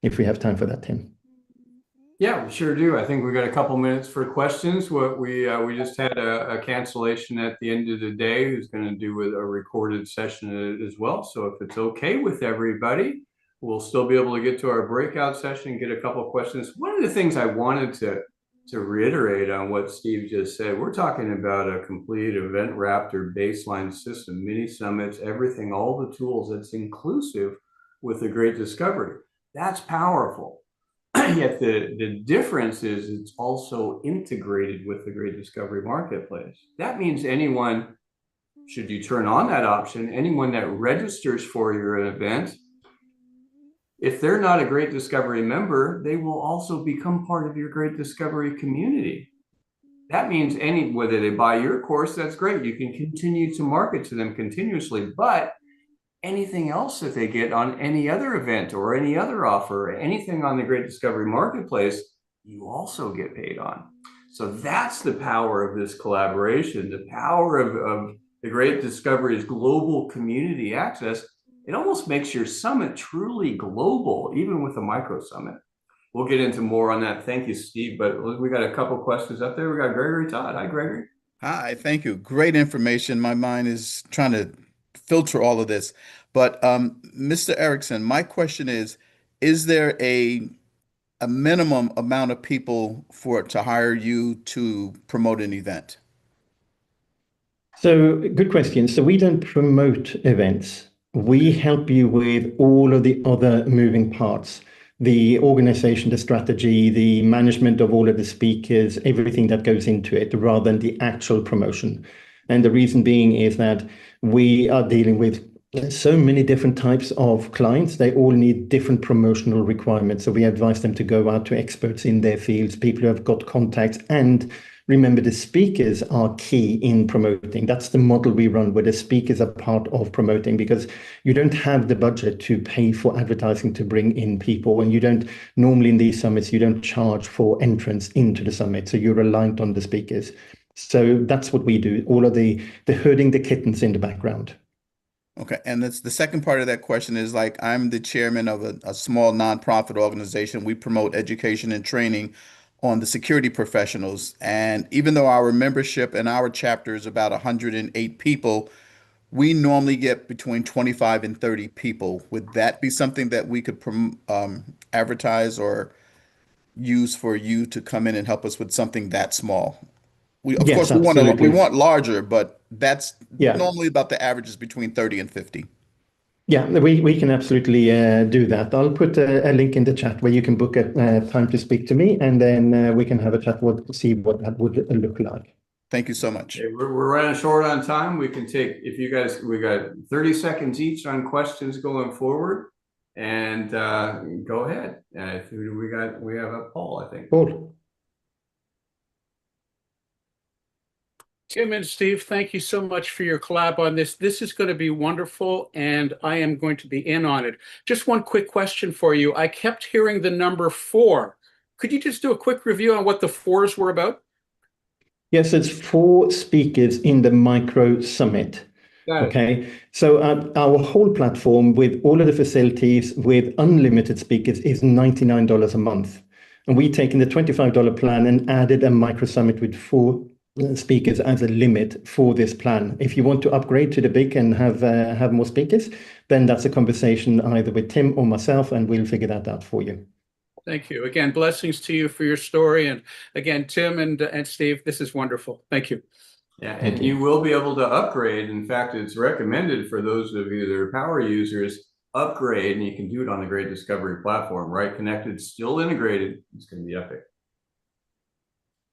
if we have time for that, Tim. Yeah, we sure do. I think we got a couple minutes for questions. We just had a cancellation at the end of the day who's going to do with a recorded session as well. So if it's okay with everybody, we'll still be able to get to our breakout session and get a couple questions. One of the things I wanted to reiterate on what Steve just said, we're talking about a complete Event Raptor baseline system, mini summits, everything, all the tools that's inclusive with the Great Discovery. That's powerful. Yet the difference is it's also integrated with the Great Discovery Marketplace. That means anyone, should you turn on that option, anyone that registers for your event, if they're not a Great Discovery member, they will also become part of your Great Discovery community. That means whether they buy your course, that's great. You can continue to market to them continuously, but anything else that they get on any other event or any other offer, anything on the Great Discovery Marketplace, you also get paid on. So that's the power of this collaboration, the power of the Great Discovery's global community access. It almost makes your summit truly global, even with a micro summit. We'll get into more on that. Thank you, Steve. But we got a couple questions up there. We got Gregory Todd. Hi, Gregory. Hi, thank you. Great information. My mind is trying to filter all of this. But Mr. Erickson, my question is there a minimum amount of people to hire you to promote an event? So good question. So we don't promote events. We help you with all of the other moving parts, the organization, the strategy, the management of all of the speakers, everything that goes into it, rather than the actual promotion. And the reason being is that we are dealing with so many different types of clients. They all need different promotional requirements. So we advise them to go out to experts in their fields, people who have got contacts, and remember, the speakers are key in promoting. That's the model we run, where the speakers are part of promoting, because you don't have the budget to pay for advertising to bring in people. And you don't, normally in these summits, you don't charge for entrance into the summit. So you're reliant on the speakers. So that's what we do, all of the herding the kittens in the background. Okay, and that's the second part of that question is, like, I'm the chairman of a small nonprofit organization. We promote education and training on the security professionals. And even though our membership and our chapter is about 108 people, we normally get between 25 and 30 people. Would that be something that we could advertise or use for you to come in and help us with something that small? Of Yes, course, we absolutely. want larger, but that's Yeah. normally about the average is between 30 and 50. Yeah, we can absolutely do that. I'll put a link in the chat where you can book a time to speak to me, and then we can have a chat, see what that would look like. Thank you so much. Okay, we're running short on time. We can take, if you guys, we got 30 seconds each on questions going forward, and go ahead. Who do we got? We have a Paul, I think. Paul. Tim and Steve, thank you so much for your collab on this. This is going to be wonderful, and I am going to be in on it. Just one quick question for you. I kept hearing the number 4. Could you just do a quick review on what the 4s were about? Yes, it's 4 speakers in the Micro Summit. Okay, so our whole platform with all of the facilities with unlimited speakers is $99 a month. And we've taken the $25 plan and added a Micro Summit with 4 speakers as a limit for this plan. If you want to upgrade to the big and have more speakers, then that's a conversation either with Tim or myself, and we'll figure that out for you. Thank you. Again, blessings to you for your story. And again, Tim and Steve, this is wonderful. Thank you. Yeah, and you will be able to upgrade. In fact, it's recommended for those of you that are power users, upgrade, and you can do it on the Great Discovery platform, right? Connected, still integrated. It's going to be epic.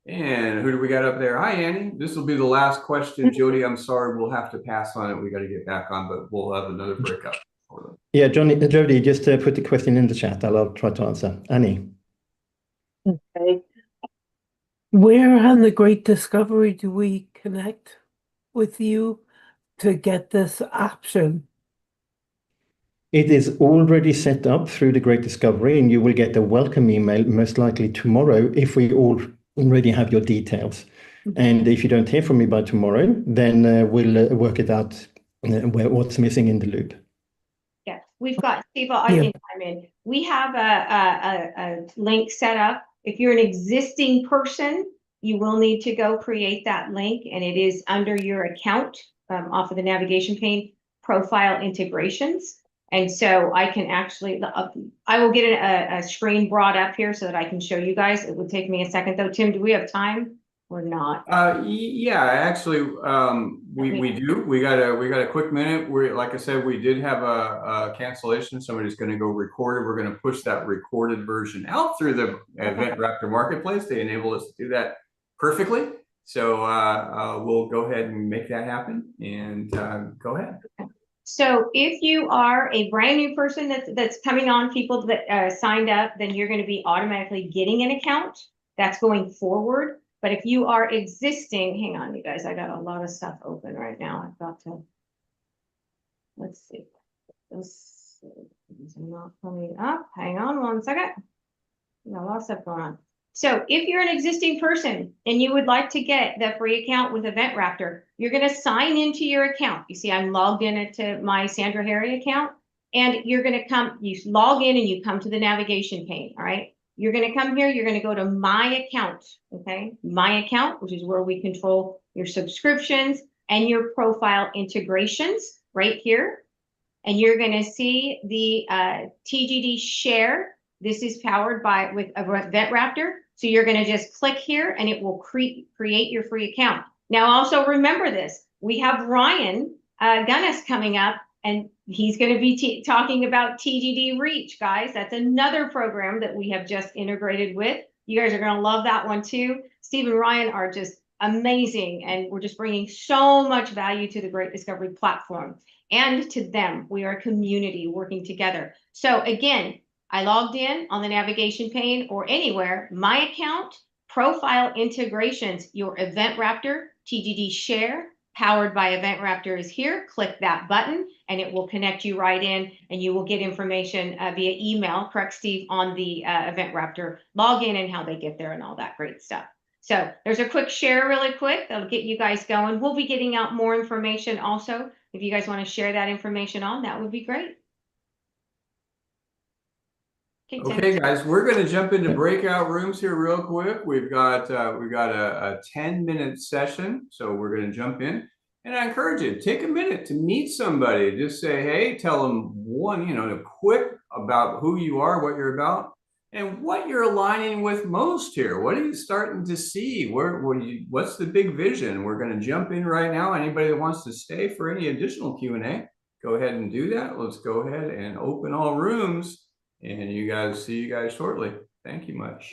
And who do we got up there? Hi, Annie. This will be the last question. Jody, I'm sorry, we'll have to pass on it. We got to get back on, but we'll have another breakout. Yeah, Jody, just put the question in the chat. I'll try to answer. Annie. Okay. Where on the Great Discovery do we connect with you to get this option? It is already set up through the Great Discovery, and you will get a welcome email most likely tomorrow if we already have your details. And if you don't hear from me by tomorrow, then we'll work it out what's missing in the loop. Yes, we've got, Steve, I can chime in. We have a link set up. If you're an existing person, you will need to go create that link, and it is under your account off of the navigation pane, profile integrations. And so I can actually, I will get a screen brought up here so that I can show you guys. It would take me a second though. Tim, do we have time or not? Yeah, actually, we do. We got a quick minute. Like I said, we did have a cancellation. Somebody's going to go record it. We're going to push that recorded version out through the Event Raptor Marketplace. They enable us to do that perfectly. So we'll go ahead and make that happen, and go ahead. So if you are a brand new person that's coming on, people that signed up, then you're going to be automatically getting an account. That's going forward. But if you are existing, hang on, you guys, I got a lot of stuff open right now. I've got to, let's see. These are not coming up. Hang on one second. Got a lot of stuff going on. So if you're an existing person and you would like to get the free account with Event Raptor, you're going to sign into your account. You see, I'm logged in into my Sandra Harry account, and you're going to come, you log in and you come to the navigation pane. All right. You're going to come here. You're going to go to My Account. Okay. My Account, which is where we control your subscriptions and your profile integrations right here. And you're going to see the TGD Share. This is powered with Event Raptor. So you're going to just click here and it will create your free account. Now, also remember this. We have Ryan Gunnis coming up, and he's going to be talking about TGD Reach, guys. That's another program that we have just integrated with. You guys are going to love that one too. Steve and Ryan are just amazing, and we're just bringing so much value to the Great Discovery platform and to them. We are a community working together. So again, I logged in on the navigation pane or anywhere, My Account, Profile Integrations, your Event Raptor, TGD Share, powered by Event Raptor is here. Click that button and it will connect you right in, and you will get information via email, correct, Steve, on the Event Raptor login and how they get there and all that great stuff. So there's a quick share really quick. That'll get you guys going. We'll be getting out more information also. If you guys want to share that information on, that would be great. Okay, guys, we're going to jump into breakout rooms here real quick. We've got a 10-minute session, so we're going to jump in. And I encourage you, take a minute to meet somebody. Just say, hey, tell them quick about who you are, what you're about, and what you're aligning with most here. What are you starting to see? What's the big vision? We're going to jump in right now. Anybody that wants to stay for any additional Q&A, go ahead and do that. Let's go ahead and open all rooms. And see you guys shortly. Thank you much.